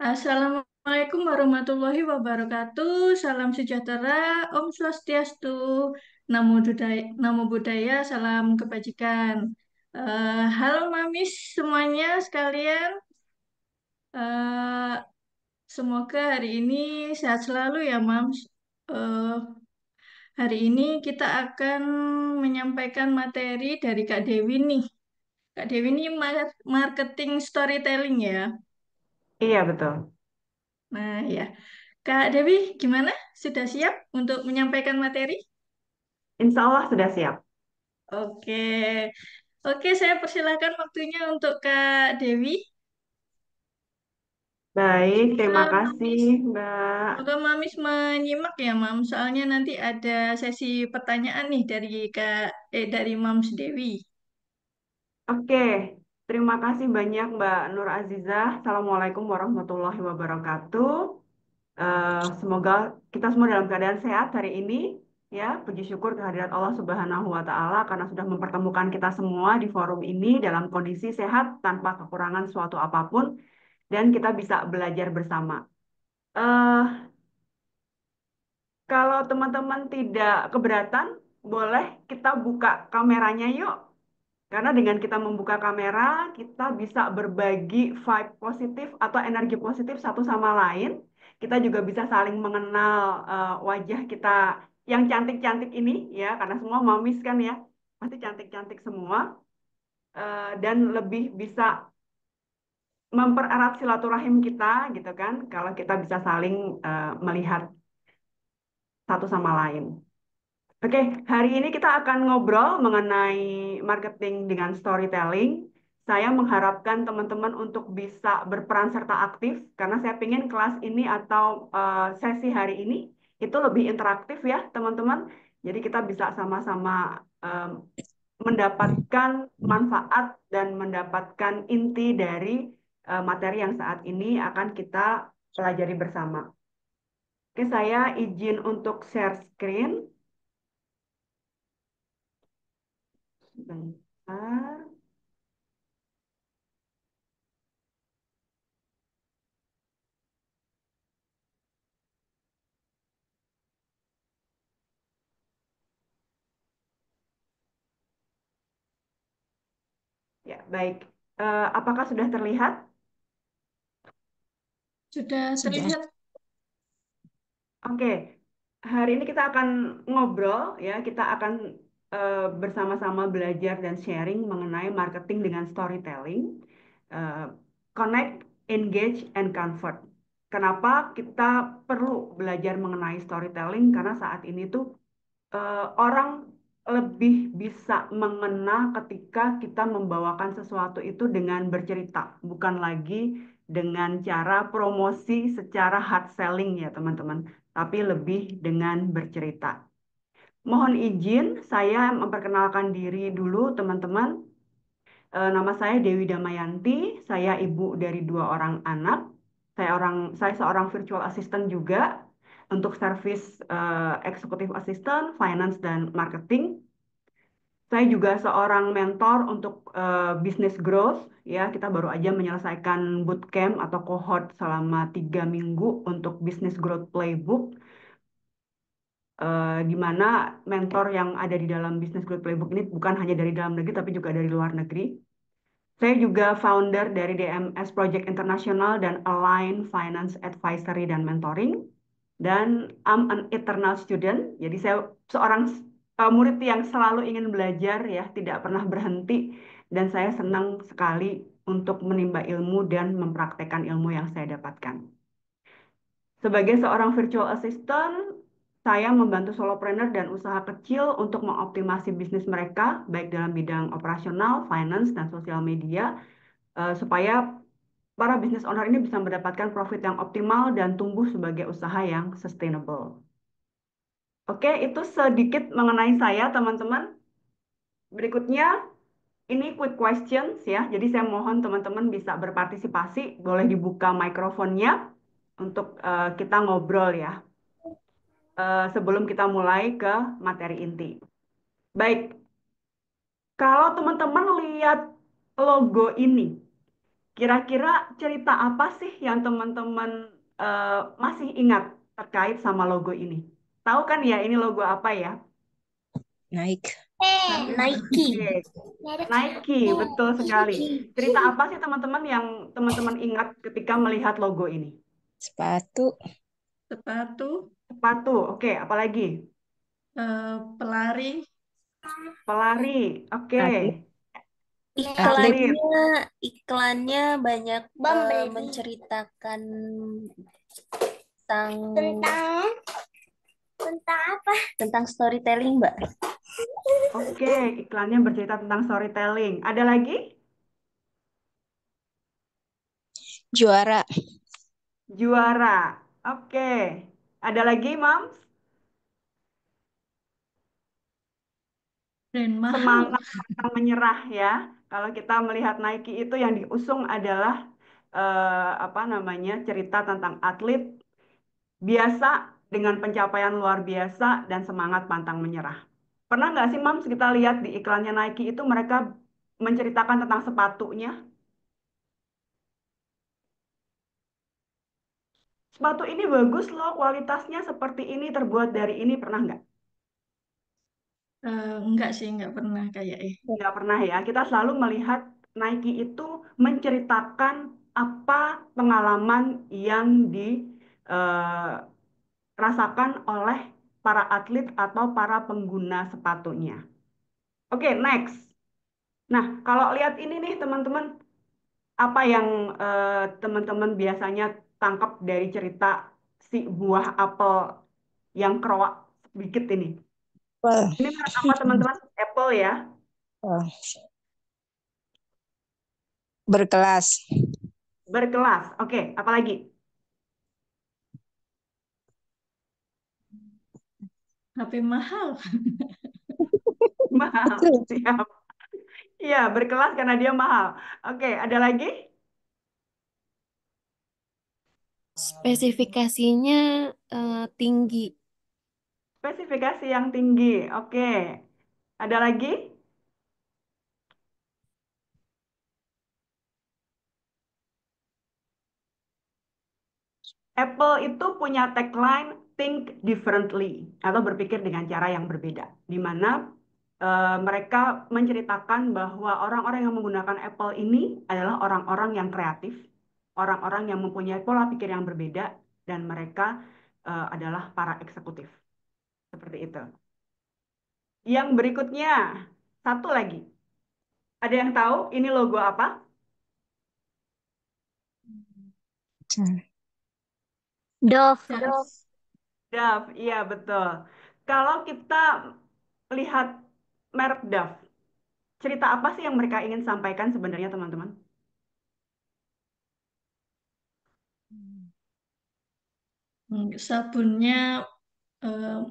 Assalamualaikum warahmatullahi wabarakatuh. Salam sejahtera, Om Swastiastu, Namo Buddhaya, salam kebajikan. Halo Mamis semuanya sekalian. Eh, Semoga hari ini sehat selalu ya, Mams. Eh, Hari ini kita akan menyampaikan materi dari Kak Dewi nih. Kak Dewi ini marketing storytelling ya. Iya, betul. Nah ya, Kak Dewi gimana? Sudah siap untuk menyampaikan materi? Insya Allah sudah siap. Oke, oke saya persilakan waktunya untuk Kak Dewi. Baik, terima Semoga kasih, Mamis, Mbak. semoga Mamis menyimak ya, Mam. Soalnya nanti ada sesi pertanyaan nih dari Mams Dewi. Oke, terima kasih banyak, Mbak Nur Azizah. Assalamualaikum warahmatullahi wabarakatuh. Semoga kita semua dalam keadaan sehat hari ini. Ya, puji syukur kehadirat Allah Subhanahu wa Ta'ala karena sudah mempertemukan kita semua di forum ini dalam kondisi sehat tanpa kekurangan suatu apapun dan kita bisa belajar bersama. Eh, Kalau teman-teman tidak keberatan, boleh kita buka kameranya yuk. Karena dengan kita membuka kamera, kita bisa berbagi vibe positif atau energi positif satu sama lain. Kita juga bisa saling mengenal wajah kita yang cantik-cantik ini, ya, karena semua mamis kan ya, pasti cantik-cantik semua. Dan lebih bisa mempererat silaturahim kita, gitu kan, kalau kita bisa saling melihat satu sama lain. Oke, hari ini kita akan ngobrol mengenai marketing dengan storytelling. Saya mengharapkan teman-teman untuk bisa berperan serta aktif karena saya ingin kelas ini atau sesi hari ini itu lebih interaktif ya, teman-teman. Jadi kita bisa sama-sama em, mendapatkan manfaat dan mendapatkan inti dari materi yang saat ini akan kita pelajari bersama. Oke, saya izin untuk share screen. Sebentar. Ya, baik. Apakah sudah terlihat? Sudah terlihat. Oke, hari ini kita akan ngobrol ya, kita akan bersama-sama belajar dan sharing mengenai marketing dengan storytelling, Eh, connect, engage, and convert. Kenapa kita perlu belajar mengenai storytelling? Karena saat ini tuh orang lebih bisa mengena ketika kita membawakan sesuatu itu dengan bercerita, bukan lagi dengan cara promosi secara hard selling ya teman-teman, tapi lebih dengan bercerita. Mohon izin, saya memperkenalkan diri dulu teman-teman. Nama saya Dewi Damayanti, saya ibu dari dua orang anak. Saya seorang virtual assistant juga untuk service executive assistant, finance dan marketing. Saya juga seorang mentor untuk business growth. Ya, kita baru aja menyelesaikan bootcamp atau cohort selama 3 minggu untuk business growth playbook, di mana mentor yang ada di dalam business growth playbook ini bukan hanya dari dalam negeri tapi juga dari luar negeri. Saya juga founder dari DMS Project International dan Align Finance Advisory dan Mentoring. Dan I'm an eternal student. Jadi saya seorang murid yang selalu ingin belajar ya, tidak pernah berhenti. Dan saya senang sekali untuk menimba ilmu dan mempraktekkan ilmu yang saya dapatkan. Sebagai seorang virtual assistant, saya membantu solopreneur dan usaha kecil untuk mengoptimasi bisnis mereka, baik dalam bidang operasional, finance, dan sosial media, supaya para business owner ini bisa mendapatkan profit yang optimal dan tumbuh sebagai usaha yang sustainable. Oke, itu sedikit mengenai saya, teman-teman. Berikutnya, ini quick questions ya. Jadi saya mohon teman-teman bisa berpartisipasi, boleh dibuka mikrofonnya untuk kita ngobrol ya. Sebelum kita mulai ke materi inti. Baik, kalau teman-teman lihat logo ini, Kira-kira cerita apa sih yang teman-teman masih ingat terkait sama logo ini? Tahu kan ya ini logo apa ya? Naik. Tahu. Oke, Nike. Nike, betul sekali. Cerita apa sih teman-teman yang teman-teman ingat ketika melihat logo ini? Sepatu. Sepatu, Sepatu, oke, apalagi? pelari, Pelari, oke. Atlet. Atlet. Atlet, Iklannya banyak menceritakan tentang tentang apa? Tentang storytelling, Mbak. oke. Iklannya bercerita tentang storytelling. Ada lagi? Juara. Juara, oke. Ada lagi, Mams? brand mahal. Semangat pantang menyerah ya. Kalau kita melihat Nike itu yang diusung adalah apa namanya cerita tentang atlet biasa dengan pencapaian luar biasa dan semangat pantang menyerah. Pernah nggak sih Mams kita lihat di iklannya Nike itu mereka menceritakan tentang sepatunya? Sepatu ini bagus loh, kualitasnya seperti ini, terbuat dari ini. Pernah nggak? Enggak sih, enggak pernah kayak Nggak pernah ya. Kita selalu melihat Nike itu menceritakan apa pengalaman yang dirasakan oleh para atlet atau para pengguna sepatunya. Oke, next. Nah, kalau lihat ini nih teman-teman, apa yang teman-teman biasanya tangkap dari cerita si buah apel yang keroak sedikit ini? Wah. Ini merek apa teman-teman? Apple ya, Wah. Berkelas. berkelas. Oke, apalagi? HP mahal. Mahal, Betul. siap. Iya, berkelas karena dia mahal. Oke, ada lagi? Spesifikasinya tinggi. Spesifikasi yang tinggi. Oke, ada lagi? Apple itu punya tagline Think Differently atau berpikir dengan cara yang berbeda, di mana mereka menceritakan bahwa orang-orang yang menggunakan Apple ini adalah orang-orang yang kreatif, orang-orang yang mempunyai pola pikir yang berbeda, dan mereka adalah para eksekutif. Seperti itu. Yang berikutnya, satu lagi. Ada yang tahu ini logo apa? Dove. Ya, Dove, iya betul. Kalau kita lihat merek Dove, cerita apa sih yang mereka ingin sampaikan sebenarnya teman-teman? sabunnya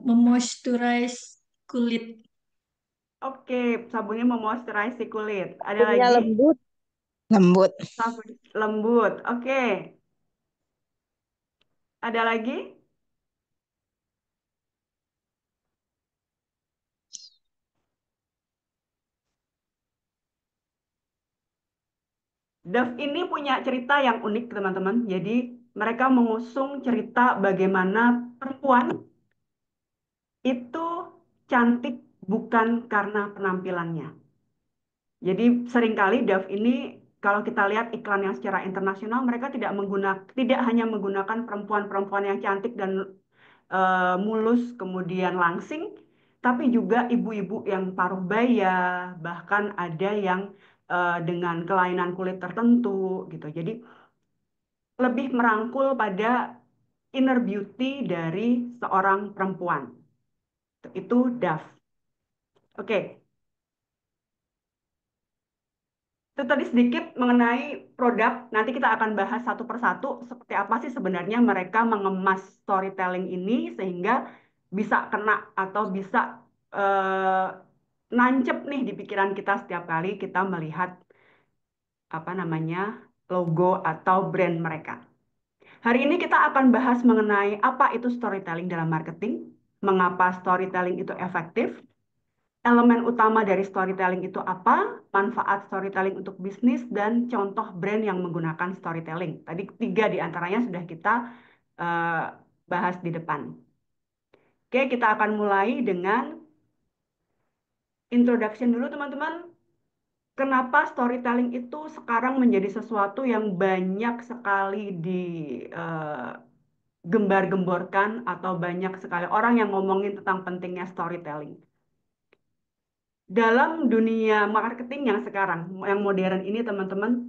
memoisturize kulit. Oke, sabunnya memoisturize si kulit. Ada Punya lagi? lembut. Lembut. Sabun lembut. Oke, ada lagi? Dove ini punya cerita yang unik teman-teman. Jadi mereka mengusung cerita bagaimana perempuan itu cantik bukan karena penampilannya. Jadi seringkali Dove ini kalau kita lihat iklan yang secara internasional mereka tidak hanya menggunakan perempuan-perempuan yang cantik dan mulus kemudian langsing, tapi juga ibu-ibu yang paruh baya, bahkan ada yang dengan kelainan kulit tertentu gitu. Jadi lebih merangkul pada inner beauty dari seorang perempuan. Itu Dove. Oke, itu tadi sedikit mengenai produk. Nanti kita akan bahas satu persatu seperti apa sih sebenarnya mereka mengemas storytelling ini sehingga bisa kena atau bisa eh, nancep nih di pikiran kita setiap kali kita melihat apa namanya logo atau brand mereka. Hari ini kita akan bahas mengenai apa itu storytelling dalam marketing, mengapa storytelling itu efektif, elemen utama dari storytelling itu apa, manfaat storytelling untuk bisnis, dan contoh brand yang menggunakan storytelling. Tadi 3 di antaranya sudah kita eh, bahas di depan. Oke, kita akan mulai dengan introduction dulu teman-teman. Kenapa storytelling itu sekarang menjadi sesuatu yang banyak sekali digembar-gemborkan atau banyak sekali orang yang ngomongin tentang pentingnya storytelling. Dalam dunia marketing yang sekarang, yang modern ini teman-teman,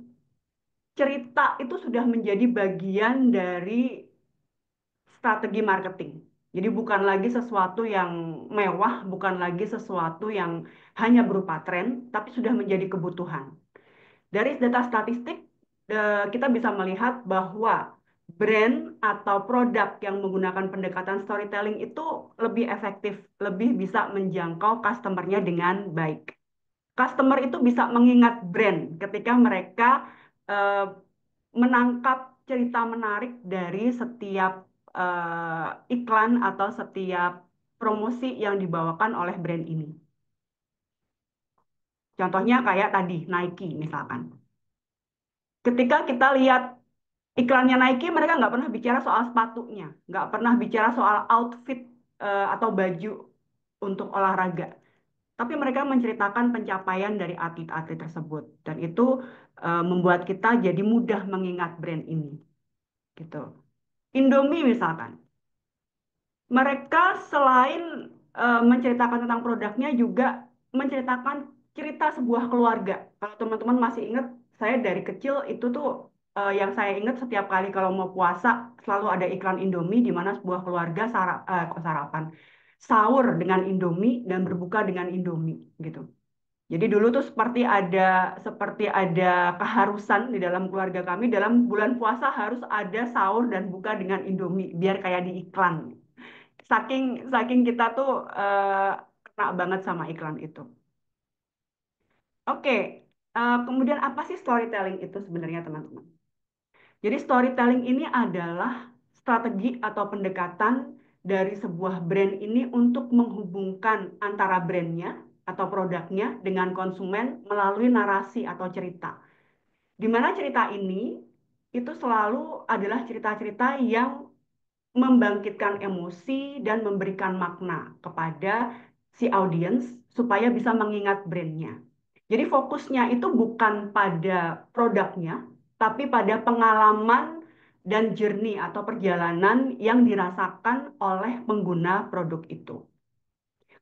cerita itu sudah menjadi bagian dari strategi marketing. Jadi bukan lagi sesuatu yang mewah, bukan lagi sesuatu yang hanya berupa tren, tapi sudah menjadi kebutuhan. Dari data statistik, kita bisa melihat bahwa brand atau produk yang menggunakan pendekatan storytelling itu lebih efektif, lebih bisa menjangkau customer-nya dengan baik. Customer itu bisa mengingat brand ketika mereka eh, menangkap cerita menarik dari setiap iklan atau setiap promosi yang dibawakan oleh brand ini. Contohnya kayak tadi, Nike misalkan. Ketika kita lihat iklannya Nike, mereka nggak pernah bicara soal sepatunya, nggak pernah bicara soal outfit atau baju untuk olahraga. Tapi mereka menceritakan pencapaian dari atlet-atlet tersebut. Dan itu membuat kita jadi mudah mengingat brand ini. Gitu. Indomie misalkan. Mereka selain menceritakan tentang produknya juga menceritakan cerita sebuah keluarga. Kalau teman-teman masih ingat, saya dari kecil itu tuh yang saya ingat setiap kali kalau mau puasa selalu ada iklan Indomie di mana sebuah keluarga sarapan, sahur dengan Indomie dan berbuka dengan Indomie gitu. Jadi dulu tuh seperti ada keharusan di dalam keluarga kami dalam bulan puasa harus ada sahur dan buka dengan Indomie biar kayak di iklan. Saking saking kita tuh kena banget sama iklan itu. Oke, kemudian apa sih storytelling itu sebenarnya teman-teman? Jadi storytelling ini adalah strategi atau pendekatan dari sebuah brand ini untuk menghubungkan antara brandnya atau produknya dengan konsumen melalui narasi atau cerita. Di mana cerita ini itu selalu adalah cerita-cerita yang membangkitkan emosi dan memberikan makna kepada si audiens supaya bisa mengingat brandnya. Jadi fokusnya itu bukan pada produknya, tapi pada pengalaman dan journey atau perjalanan yang dirasakan oleh pengguna produk itu.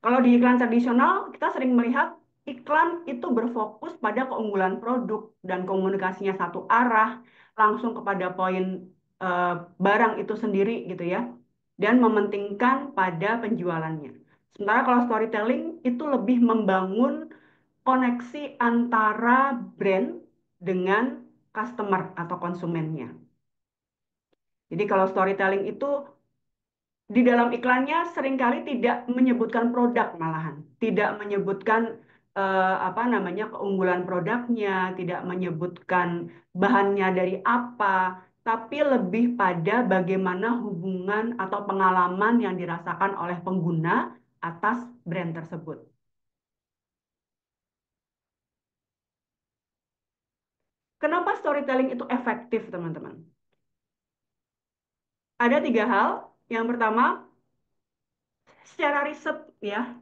Kalau di iklan tradisional, kita sering melihat iklan itu berfokus pada keunggulan produk dan komunikasinya satu arah, langsung kepada poin eh, barang itu sendiri gitu ya, dan mementingkan pada penjualannya. Sementara kalau storytelling itu lebih membangun koneksi antara brand dengan customer atau konsumennya. Jadi kalau storytelling itu di dalam iklannya seringkali tidak menyebutkan produk malahan, tidak menyebutkan apa namanya keunggulan produknya, tidak menyebutkan bahannya dari apa, tapi lebih pada bagaimana hubungan atau pengalaman yang dirasakan oleh pengguna atas brand tersebut. Kenapa storytelling itu efektif, teman-teman? Ada 3 hal. Yang pertama, secara riset ya,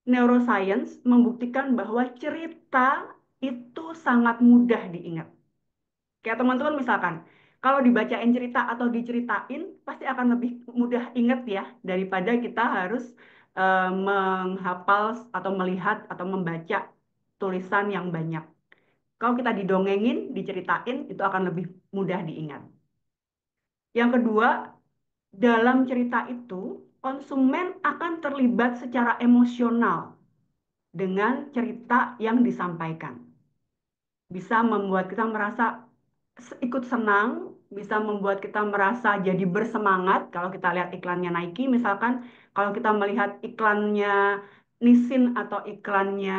neuroscience membuktikan bahwa cerita itu sangat mudah diingat. Kayak teman-teman misalkan, kalau dibacain cerita atau diceritain, pasti akan lebih mudah ingat ya, daripada kita harus menghafal atau melihat atau membaca tulisan yang banyak. Kalau kita didongengin, diceritain, itu akan lebih mudah diingat. Yang kedua, dalam cerita itu, konsumen akan terlibat secara emosional dengan cerita yang disampaikan. Bisa membuat kita merasa ikut senang, bisa membuat kita merasa jadi bersemangat. Kalau kita lihat iklannya Nike, misalkan, kalau kita melihat iklannya Nissin atau iklannya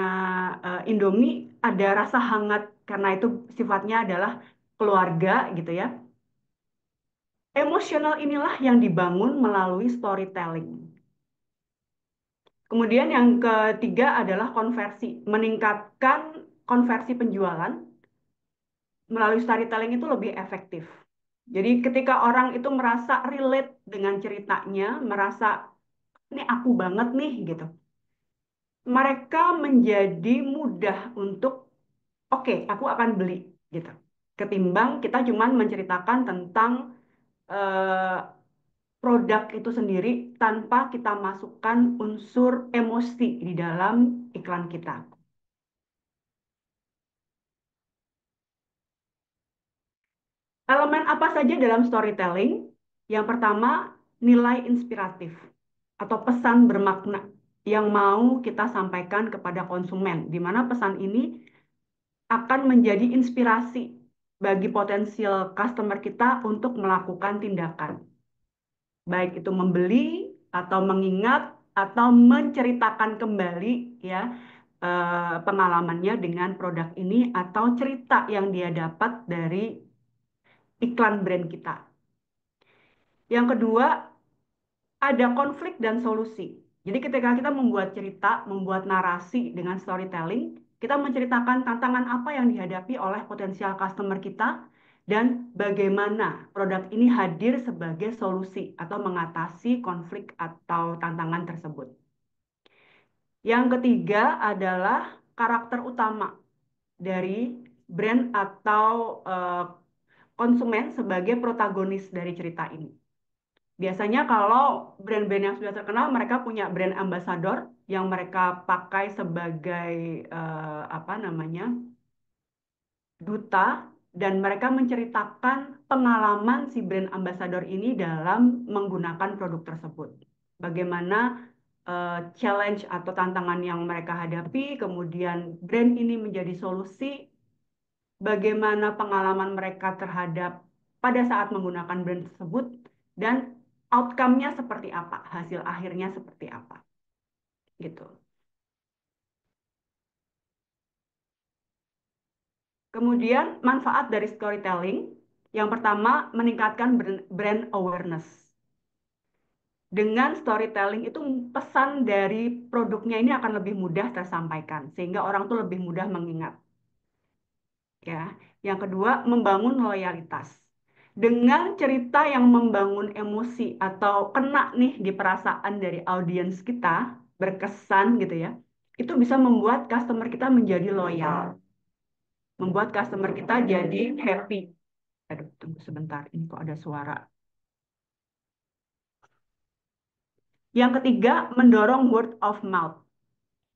Indomie, ada rasa hangat karena itu sifatnya adalah keluarga gitu ya. Emosional inilah yang dibangun melalui storytelling. Kemudian yang ketiga adalah konversi, meningkatkan konversi penjualan melalui storytelling itu lebih efektif. Jadi ketika orang itu merasa relate dengan ceritanya, merasa ini aku banget nih gitu. Mereka menjadi mudah untuk oke, aku akan beli gitu. Ketimbang kita cuman menceritakan tentang eh, produk itu sendiri tanpa kita masukkan unsur emosi di dalam iklan kita. Elemen apa saja dalam storytelling? Yang pertama, nilai inspiratif atau pesan bermakna yang mau kita sampaikan kepada konsumen, di mana pesan ini akan menjadi inspirasi bagi potensial customer kita untuk melakukan tindakan. Baik itu membeli atau mengingat atau menceritakan kembali ya pengalamannya dengan produk ini atau cerita yang dia dapat dari iklan brand kita. Yang kedua, ada konflik dan solusi. Jadi ketika kita membuat cerita, membuat narasi dengan storytelling, kita menceritakan tantangan apa yang dihadapi oleh potensial customer kita dan bagaimana produk ini hadir sebagai solusi atau mengatasi konflik atau tantangan tersebut. Yang ketiga adalah karakter utama dari brand atau konsumen sebagai protagonis dari cerita ini. Biasanya kalau brand-brand yang sudah terkenal, mereka punya brand ambassador yang mereka pakai sebagai apa namanya duta, dan mereka menceritakan pengalaman si brand ambassador ini dalam menggunakan produk tersebut. Bagaimana challenge atau tantangan yang mereka hadapi, kemudian brand ini menjadi solusi, bagaimana pengalaman mereka terhadap pada saat menggunakan brand tersebut, dan outcome-nya seperti apa, hasil akhirnya seperti apa, gitu. Kemudian manfaat dari storytelling, yang pertama meningkatkan brand awareness. Dengan storytelling itu pesan dari produknya ini akan lebih mudah tersampaikan, sehingga orang tuh lebih mudah mengingat. Ya, yang kedua membangun loyalitas. Dengan cerita yang membangun emosi atau kena nih di perasaan dari audiens kita, berkesan gitu ya, itu bisa membuat customer kita menjadi loyal, membuat customer kita jadi happy. Aduh, tunggu sebentar, ini kok ada suara. Yang ketiga, mendorong word of mouth.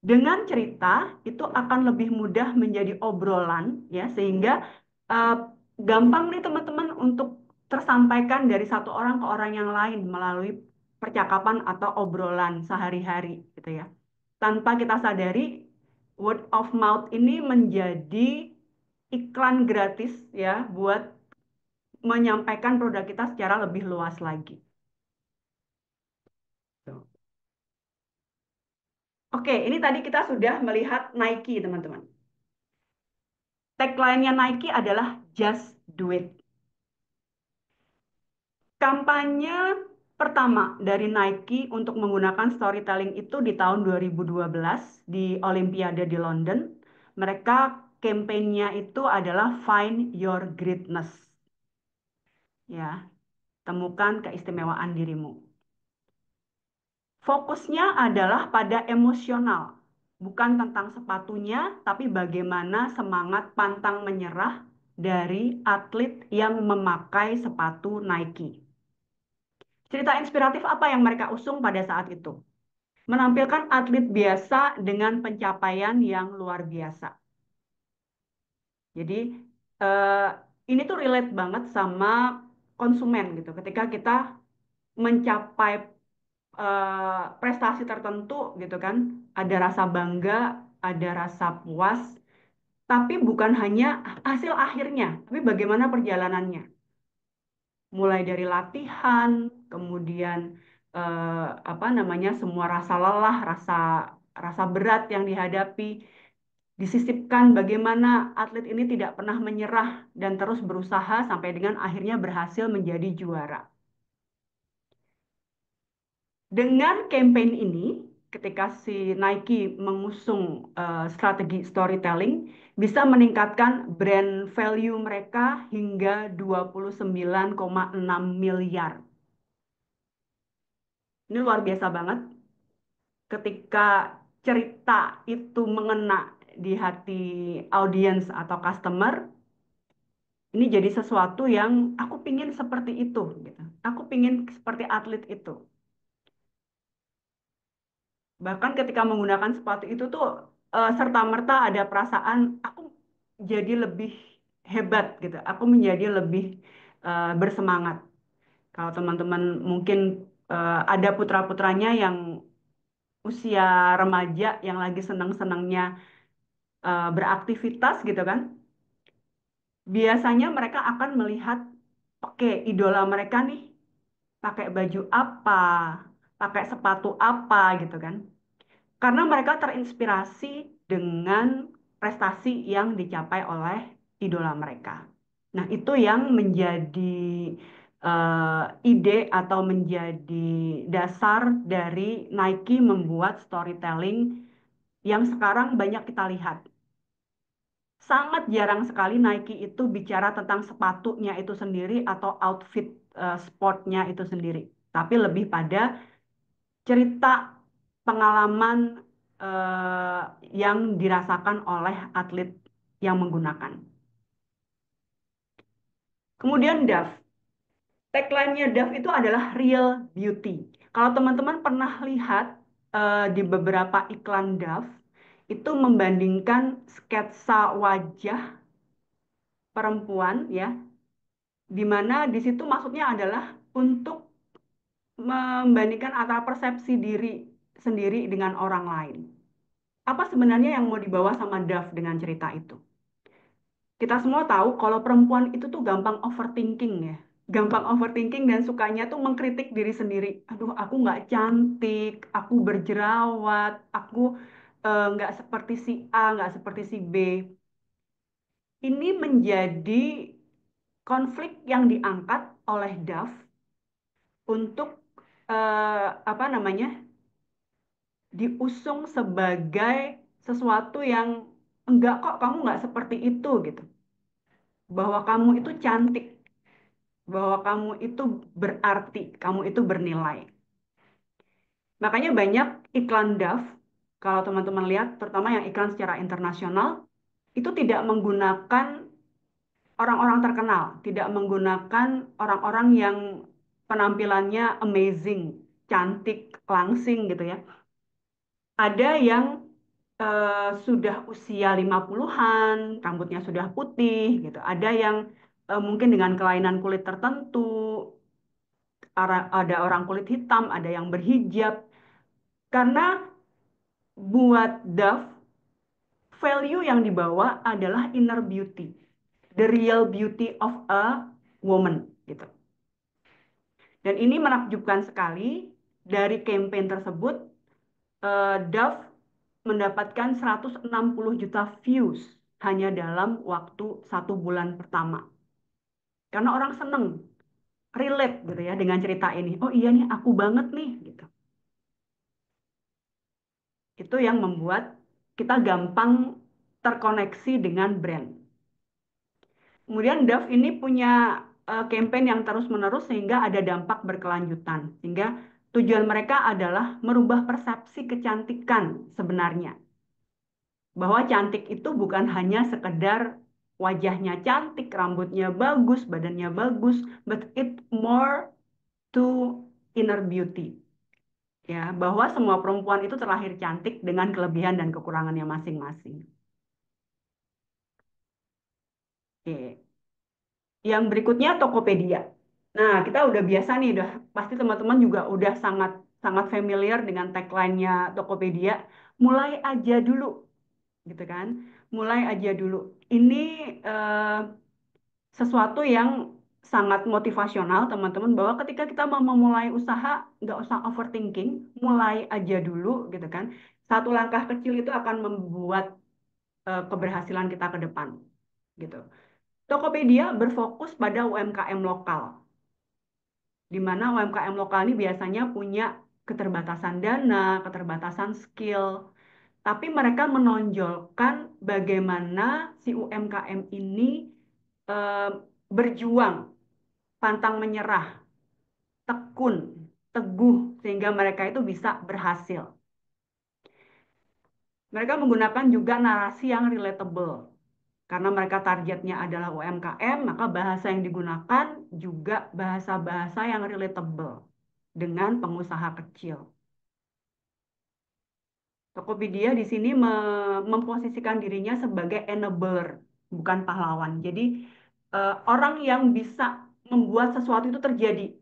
Dengan cerita itu akan lebih mudah menjadi obrolan ya, sehingga uh, gampang nih teman-teman untuk tersampaikan dari satu orang ke orang yang lain melalui percakapan atau obrolan sehari-hari gitu ya. Tanpa kita sadari, word of mouth ini menjadi iklan gratis ya buat menyampaikan produk kita secara lebih luas lagi. Oke, ini tadi kita sudah melihat Nike, teman-teman. Tagline-nya Nike adalah Just Do It. Kampanye pertama dari Nike untuk menggunakan storytelling itu di tahun 2012 di Olimpiade di London. Mereka kampanyenya itu adalah Find Your Greatness. Ya, temukan keistimewaan dirimu. Fokusnya adalah pada emosional, bukan tentang sepatunya, tapi bagaimana semangat pantang menyerah dari atlet yang memakai sepatu Nike. Cerita inspiratif apa yang mereka usung pada saat itu? Menampilkan atlet biasa dengan pencapaian yang luar biasa. Jadi eh, ini tuh relate banget sama konsumen gitu. Ketika kita mencapai prestasi tertentu gitu kan, ada rasa bangga, ada rasa puas, tapi bukan hanya hasil akhirnya, tapi bagaimana perjalanannya. Mulai dari latihan, kemudian apa namanya, semua rasa lelah, rasa rasa berat yang dihadapi, disisipkan bagaimana atlet ini tidak pernah menyerah dan terus berusaha sampai dengan akhirnya berhasil menjadi juara. Dengan campaign ini, ketika si Nike mengusung strategi storytelling bisa meningkatkan brand value mereka hingga 29,6 miliar. Ini luar biasa banget ketika cerita itu mengena di hati audiens atau customer. Ini jadi sesuatu yang aku pingin seperti itu gitu. Aku pingin seperti atlet itu. Bahkan ketika menggunakan sepatu itu tuh serta-merta ada perasaan aku jadi lebih hebat gitu. Aku menjadi lebih bersemangat. Kalau teman-teman mungkin ada putra-putranya yang usia remaja yang lagi senang-senangnya beraktivitas gitu kan. Biasanya mereka akan melihat, oke, idola mereka nih pakai baju apa, pakai sepatu apa gitu kan. Karena mereka terinspirasi dengan prestasi yang dicapai oleh idola mereka. Nah, itu yang menjadi ide atau menjadi dasar dari Nike membuat storytelling yang sekarang banyak kita lihat. Sangat jarang sekali Nike itu bicara tentang sepatunya itu sendiri atau outfit sportnya itu sendiri. Tapi lebih pada cerita pengalaman eh, yang dirasakan oleh atlet yang menggunakan. Kemudian Dove. Tagline-nya Dove itu adalah real beauty. Kalau teman-teman pernah lihat di beberapa iklan Dove, itu membandingkan sketsa wajah perempuan ya, di mana di situ maksudnya adalah untuk membandingkan antara persepsi diri sendiri dengan orang lain. Apa sebenarnya yang mau dibawa sama Dove dengan cerita itu? Kita semua tahu kalau perempuan itu tuh gampang overthinking ya. Gampang overthinking dan sukanya tuh mengkritik diri sendiri. Aduh, aku nggak cantik, aku berjerawat, aku nggak seperti si A, nggak seperti si B. Ini menjadi konflik yang diangkat oleh Dove untuk apa namanya diusung sebagai sesuatu yang enggak kok kamu nggak seperti itu gitu. Bahwa kamu itu cantik, bahwa kamu itu berarti, kamu itu bernilai. Makanya banyak iklan Dove, kalau teman-teman lihat, terutama yang iklan secara internasional, itu tidak menggunakan orang-orang terkenal, tidak menggunakan orang-orang yang penampilannya amazing, cantik, langsing gitu ya. Ada yang sudah usia 50-an, rambutnya sudah putih gitu. Ada yang mungkin dengan kelainan kulit tertentu, ada orang kulit hitam, ada yang berhijab. Karena buat Dove, value yang dibawa adalah inner beauty, the real beauty of a woman gitu. Dan ini menakjubkan sekali dari campaign tersebut, Dove mendapatkan 160 juta views hanya dalam waktu 1 bulan pertama. Karena orang seneng, relate gitu ya dengan cerita ini. Oh iya nih, aku banget nih gitu. Itu yang membuat kita gampang terkoneksi dengan brand. Kemudian Dove ini punya campaign yang terus-menerus sehingga ada dampak berkelanjutan. Sehingga tujuan mereka adalah merubah persepsi kecantikan sebenarnya. Bahwa cantik itu bukan hanya sekedar wajahnya cantik, rambutnya bagus, badannya bagus, but it more to inner beauty. Ya, bahwa semua perempuan itu terlahir cantik dengan kelebihan dan kekurangannya masing-masing. Oke. Yang berikutnya Tokopedia. Nah, kita udah biasa nih, udah pasti teman-teman juga udah sangat sangat familiar dengan tagline-nya Tokopedia. Mulai aja dulu, gitu kan? Mulai aja dulu. Ini eh, sesuatu yang sangat motivasional, teman-teman, bahwa ketika kita mau memulai usaha, nggak usah overthinking, mulai aja dulu, gitu kan? Satu langkah kecil itu akan membuat keberhasilan kita ke depan, gitu. Tokopedia berfokus pada UMKM lokal, di mana UMKM lokal ini biasanya punya keterbatasan dana, keterbatasan skill, tapi mereka menonjolkan bagaimana si UMKM ini eh, berjuang, pantang menyerah, tekun, teguh, sehingga mereka itu bisa berhasil. Mereka menggunakan juga narasi yang relatable. Karena mereka targetnya adalah UMKM, maka bahasa yang digunakan juga bahasa-bahasa yang relatable dengan pengusaha kecil. Tokopedia di sini memposisikan dirinya sebagai enabler, bukan pahlawan. Jadi orang yang bisa membuat sesuatu itu terjadi,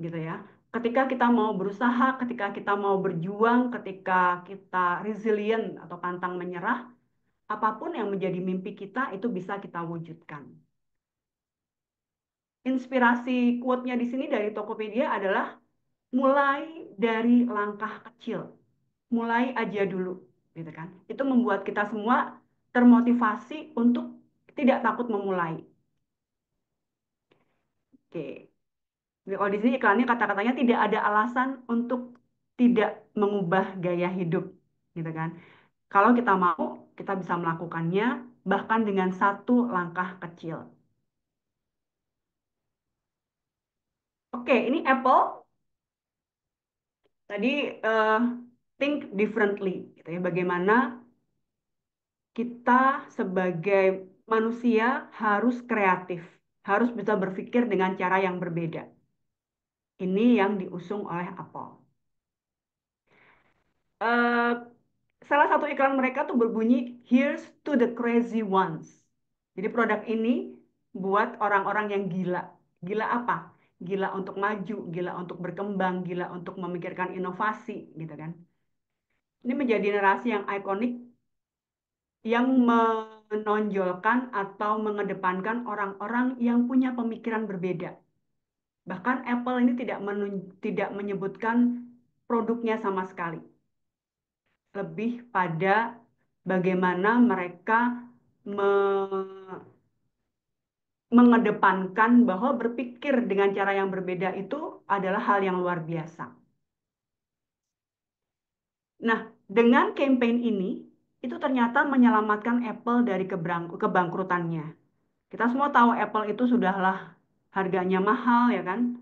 gitu ya. Ketika kita mau berusaha, ketika kita mau berjuang, ketika kita resilient atau pantang menyerah, apapun yang menjadi mimpi kita itu bisa kita wujudkan. Inspirasi quote-nya di sini dari Tokopedia adalah mulai dari langkah kecil, mulai aja dulu, gitu kan. Itu membuat kita semua termotivasi untuk tidak takut memulai. Oke. Kalau di sini iklannya kata-katanya tidak ada alasan untuk tidak mengubah gaya hidup, gitu kan. Kalau kita mau, kita bisa melakukannya bahkan dengan satu langkah kecil. Oke, ini Apple. Tadi eh, think differently, gitu ya. Bagaimana kita sebagai manusia harus kreatif, harus bisa berpikir dengan cara yang berbeda. Ini yang diusung oleh Apple. Eh, Salah satu iklan mereka tuh berbunyi, "Here's to the crazy ones." Jadi produk ini buat orang-orang yang gila. Gila apa? Gila untuk maju, gila untuk berkembang, gila untuk memikirkan inovasi, gitu kan. Ini menjadi narasi yang ikonik yang menonjolkan atau mengedepankan orang-orang yang punya pemikiran berbeda. Bahkan Apple ini tidak menyebutkan produknya sama sekali. Lebih pada bagaimana mereka mengedepankan bahwa berpikir dengan cara yang berbeda itu adalah hal yang luar biasa. Nah, dengan campaign ini, itu ternyata menyelamatkan Apple dari kebangkrutannya. Kita semua tahu Apple itu sudahlah harganya mahal ya kan,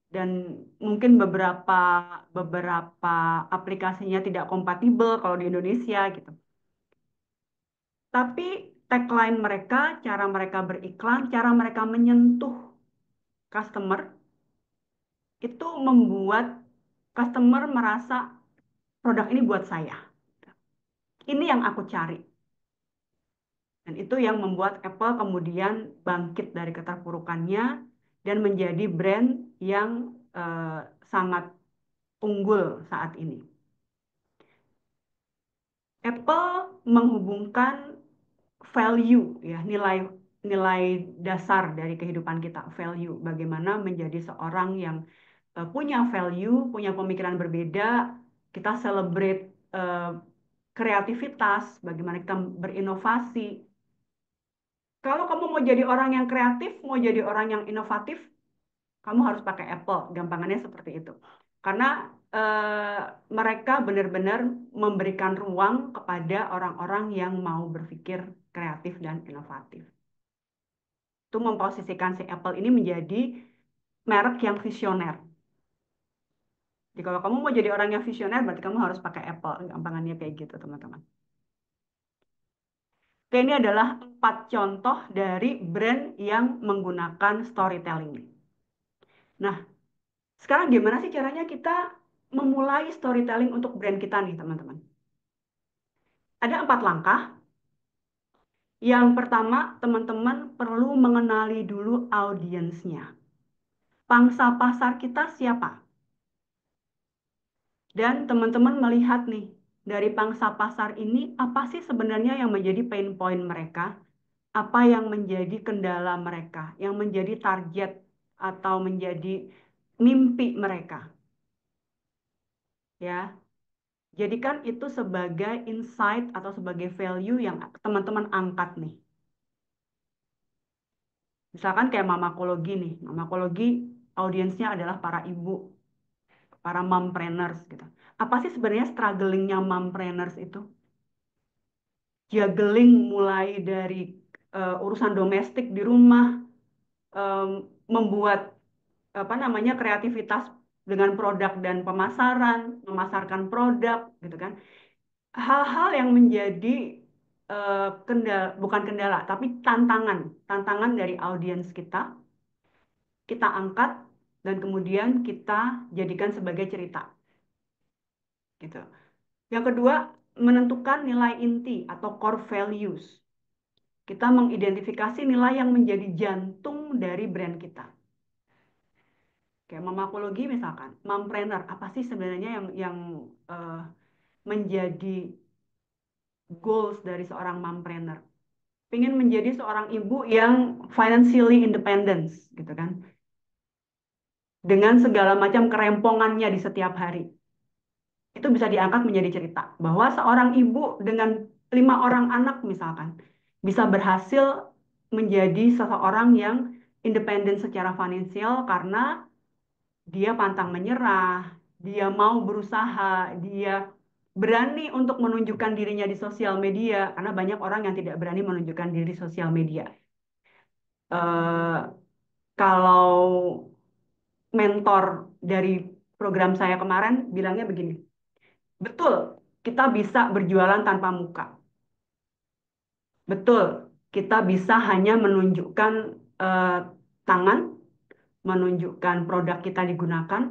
dan mungkin beberapa beberapa aplikasinya tidak kompatibel kalau di Indonesia gitu. Tapi tagline mereka, cara mereka beriklan, cara mereka menyentuh customer itu membuat customer merasa produk ini buat saya. Ini yang aku cari. Dan itu yang membuat Apple kemudian bangkit dari keterpurukannya dan menjadi brand yang sangat unggul saat ini. Apple menghubungkan value ya, nilai nilai dasar dari kehidupan kita, value. Bagaimana menjadi seorang yang punya value, punya pemikiran berbeda, kita celebrate kreativitas, bagaimana kita berinovasi. Kalau kamu mau jadi orang yang kreatif, mau jadi orang yang inovatif, kamu harus pakai Apple. Gampangannya seperti itu. Karena mereka benar-benar memberikan ruang kepada orang-orang yang mau berpikir kreatif dan inovatif. Itu memposisikan si Apple ini menjadi merek yang visioner. Jadi kalau kamu mau jadi orang yang visioner, berarti kamu harus pakai Apple. Gampangannya kayak gitu, teman-teman. Oke, ini adalah 4 contoh dari brand yang menggunakan storytelling. Nah, sekarang gimana sih caranya kita memulai storytelling untuk brand kita nih, teman-teman? Ada 4 langkah. Yang pertama, teman-teman perlu mengenali dulu audiensnya. Pangsa pasar kita siapa? Dan teman-teman melihat nih, dari pangsa pasar ini, apa sih sebenarnya yang menjadi pain point mereka? Apa yang menjadi kendala mereka? Yang menjadi target atau menjadi mimpi mereka? Ya, jadikan itu sebagai insight atau sebagai value yang teman-teman angkat nih. Misalkan kayak mamakologi nih. Mamakologi audiensnya adalah para ibu. para mompreneurs gitu. Apa sih sebenarnya strugglingnya mompreneurs itu? Juggling mulai dari urusan domestik di rumah, em, membuat apa namanya kreativitas dengan produk dan pemasaran, memasarkan produk gitu kan. Hal-hal yang menjadi kendala, bukan kendala, tapi tantangan, tantangan dari audiens kita angkat dan kemudian kita jadikan sebagai cerita gitu. Yang kedua, menentukan nilai inti atau core values. Kita mengidentifikasi nilai yang menjadi jantung dari brand kita. Kayak momakologi misalkan, mompreneur, apa sih sebenarnya yang eh, menjadi goals dari seorang mompreneur? Pengen menjadi seorang ibu yang financially independent, gitu kan? Dengan segala macam kerempongannya di setiap hari. Itu bisa diangkat menjadi cerita bahwa seorang ibu dengan 5 orang anak misalkan bisa berhasil menjadi seseorang yang independen secara finansial karena dia pantang menyerah, dia mau berusaha, dia berani untuk menunjukkan dirinya di sosial media karena banyak orang yang tidak berani menunjukkan diri di sosial media. Eh, kalau mentor dari program saya kemarin bilangnya begini, betul, kita bisa berjualan tanpa muka. Betul, kita bisa hanya menunjukkan eh, tangan, menunjukkan produk kita digunakan,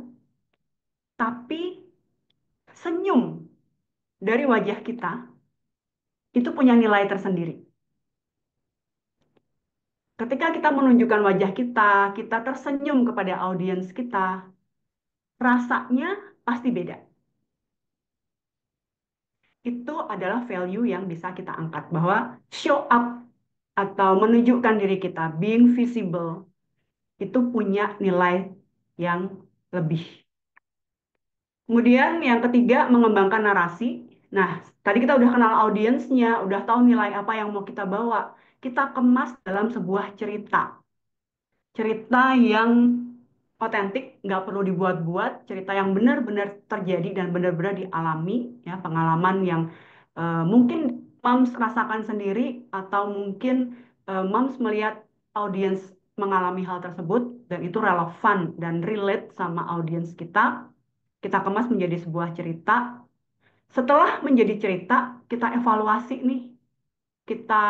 tapi senyum dari wajah kita itu punya nilai tersendiri. Ketika kita menunjukkan wajah kita, kita tersenyum kepada audiens kita, rasanya pasti beda. Itu adalah value yang bisa kita angkat, bahwa show up atau menunjukkan diri kita, being visible, itu punya nilai yang lebih. Kemudian yang ketiga, mengembangkan narasi. Nah, tadi kita udah kenal audiensnya, udah tahu nilai apa yang mau kita bawa. Kita kemas dalam sebuah cerita. Cerita yang otentik, nggak perlu dibuat-buat, cerita yang benar-benar terjadi dan benar-benar dialami, ya, pengalaman yang mungkin Moms rasakan sendiri, atau mungkin Moms melihat audiens mengalami hal tersebut, dan itu relevan dan relate sama audiens kita. Kita kemas menjadi sebuah cerita. Setelah menjadi cerita, kita evaluasi nih, kita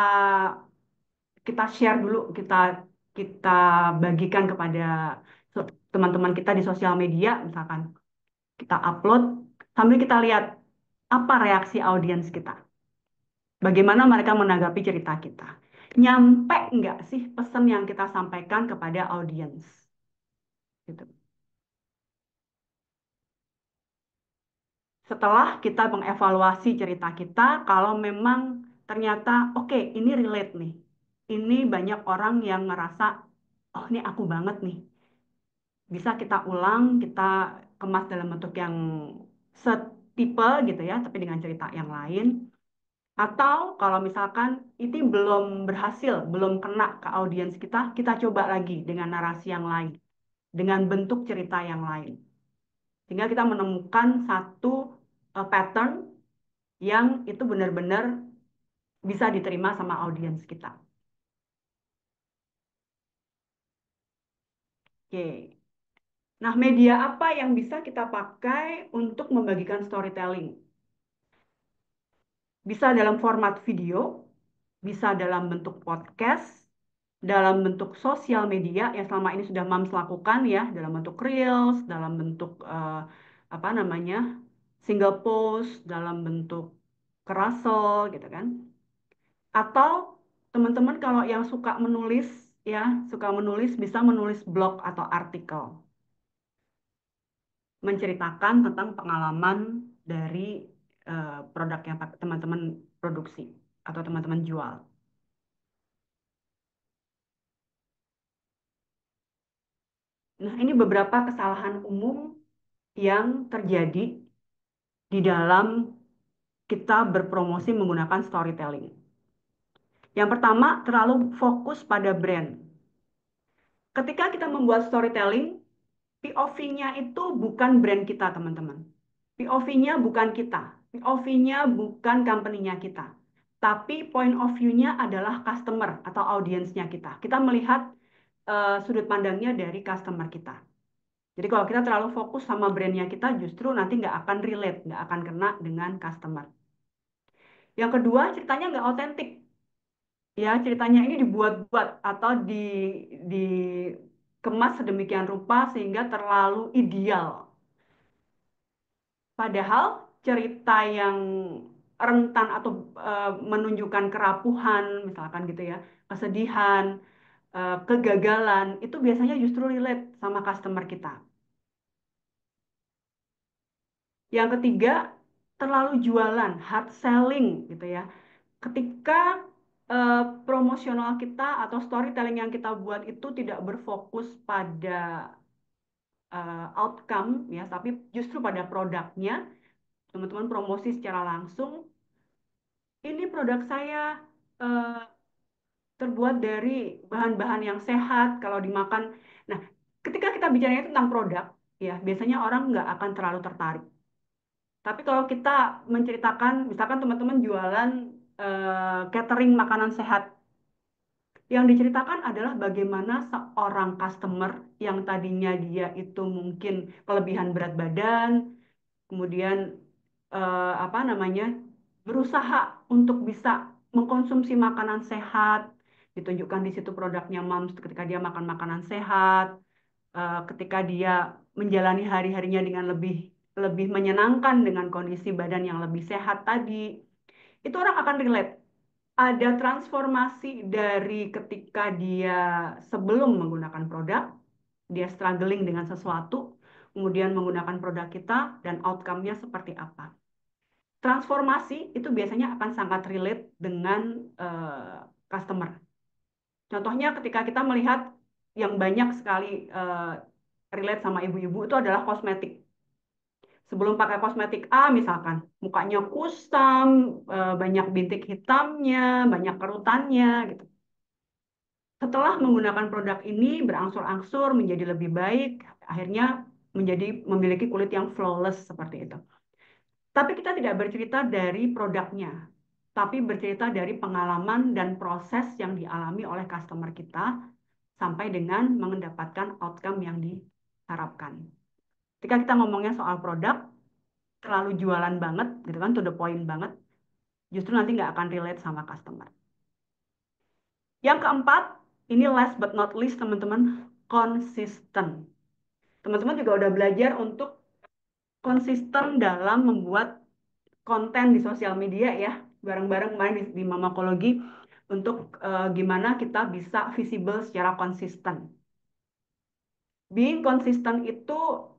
kita share dulu, kita kita bagikan kepada teman-teman kita di sosial media, misalkan kita upload sambil kita lihat apa reaksi audiens kita, bagaimana mereka menanggapi cerita kita, nyampe nggak sih pesan yang kita sampaikan kepada audiens, gitu. Setelah kita mengevaluasi cerita kita, kalau memang ternyata oke, ini relate nih, ini banyak orang yang ngerasa, oh ini aku banget nih, bisa kita ulang, kita kemas dalam bentuk yang setipe gitu ya, tapi dengan cerita yang lain. Atau kalau misalkan ini belum berhasil, belum kena ke audiens kita coba lagi dengan narasi yang lain, dengan bentuk cerita yang lain. Sehingga kita menemukan satu pattern yang itu benar-benar bisa diterima sama audiens kita. Oke. Nah, media apa yang bisa kita pakai untuk membagikan storytelling? Bisa dalam format video, bisa dalam bentuk podcast, dalam bentuk sosial media yang selama ini sudah Mams lakukan ya, dalam bentuk reels, dalam bentuk apa namanya, single post, dalam bentuk carousel gitu kan. Atau teman-teman kalau yang suka menulis ya, suka menulis bisa menulis blog atau artikel menceritakan tentang pengalaman dari produk yang teman-teman produksi atau teman-teman jual. Nah, ini beberapa kesalahan umum yang terjadi di dalam kita berpromosi menggunakan storytelling. Yang pertama, terlalu fokus pada brand. Ketika kita membuat storytelling, POV-nya itu bukan brand kita, teman-teman. POV-nya bukan kita. POV-nya bukan company-nya kita. Tapi point of view-nya adalah customer atau audiensnya kita. Kita melihat sudut pandangnya dari customer kita. Jadi kalau kita terlalu fokus sama brandnya kita, justru nanti nggak akan relate, nggak akan kena dengan customer. Yang kedua, ceritanya nggak otentik. Ya, ceritanya ini dibuat-buat atau dikemas sedemikian rupa sehingga terlalu ideal. Padahal cerita yang rentan atau menunjukkan kerapuhan, misalkan gitu ya, kesedihan, kegagalan, itu biasanya justru relate sama customer kita. Yang ketiga, terlalu jualan, hard selling gitu ya. Ketika promosional kita atau storytelling yang kita buat itu tidak berfokus pada outcome ya, tapi justru pada produknya, teman-teman promosi secara langsung, ini produk saya eh, terbuat dari bahan-bahan yang sehat kalau dimakan. Nah, ketika kita bicaranya tentang produk, ya biasanya orang nggak akan terlalu tertarik. Tapi kalau kita menceritakan, misalkan teman-teman jualan catering makanan sehat, yang diceritakan adalah bagaimana seorang customer yang tadinya dia itu mungkin kelebihan berat badan, kemudian apa namanya, berusaha untuk bisa mengkonsumsi makanan sehat, ditunjukkan di situ produknya Moms ketika dia makan makanan sehat, ketika dia menjalani hari-harinya dengan lebih lebih menyenangkan dengan kondisi badan yang lebih sehat tadi, itu orang akan relate. Ada transformasi dari ketika dia sebelum menggunakan produk, dia struggling dengan sesuatu, kemudian menggunakan produk kita, dan outcome-nya seperti apa. Transformasi itu biasanya akan sangat relate dengan customer. Contohnya ketika kita melihat yang banyak sekali relate sama ibu-ibu itu adalah kosmetik. Sebelum pakai kosmetik A misalkan, mukanya kusam, banyak bintik hitamnya, banyak kerutannya gitu. Setelah menggunakan produk ini berangsur-angsur menjadi lebih baik, akhirnya memiliki kulit yang flawless seperti itu. Tapi kita tidak bercerita dari produknya, tapi bercerita dari pengalaman dan proses yang dialami oleh customer kita sampai dengan mendapatkan outcome yang diharapkan. Ketika kita ngomongnya soal produk, terlalu jualan banget, gitu kan, to the point banget, justru nanti nggak akan relate sama customer. Yang keempat, ini last but not least, teman-teman, konsisten. Teman-teman juga udah belajar untuk konsisten dalam membuat konten di sosial media ya, bareng-bareng kemarin di Mamakologi untuk gimana kita bisa visible secara konsisten. Being konsisten itu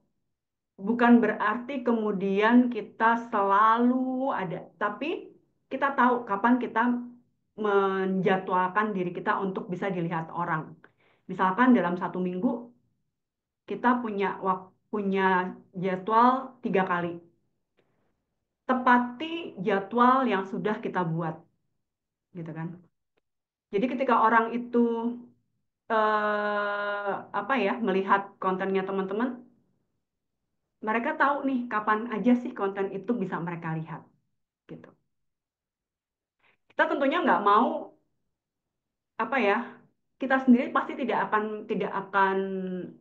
bukan berarti kemudian kita selalu ada, tapi kita tahu kapan kita menjadwalkan diri kita untuk bisa dilihat orang. Misalkan dalam 1 minggu kita punya jadwal 3 kali. Tepati jadwal yang sudah kita buat, gitu kan. Jadi ketika orang itu apa ya, melihat kontennya teman-teman, mereka tahu nih kapan aja sih konten itu bisa mereka lihat, gitu. Kita tentunya nggak mau apa ya, kita sendiri pasti tidak akan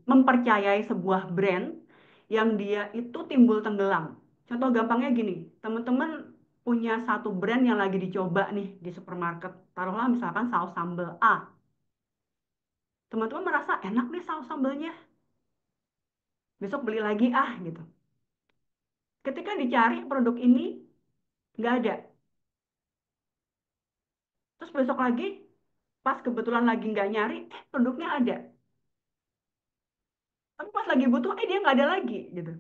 mempercayai sebuah brand yang dia itu timbul tenggelam. Contoh gampangnya gini, teman-teman punya satu brand yang lagi dicoba nih di supermarket, taruhlah misalkan saus sambal A. Teman-teman merasa enak nih saus sambalnya, besok beli lagi ah gitu. Ketika dicari produk ini nggak ada, terus besok lagi pas kebetulan lagi nggak nyari, produknya ada. Tapi pas lagi butuh, dia nggak ada lagi gitu.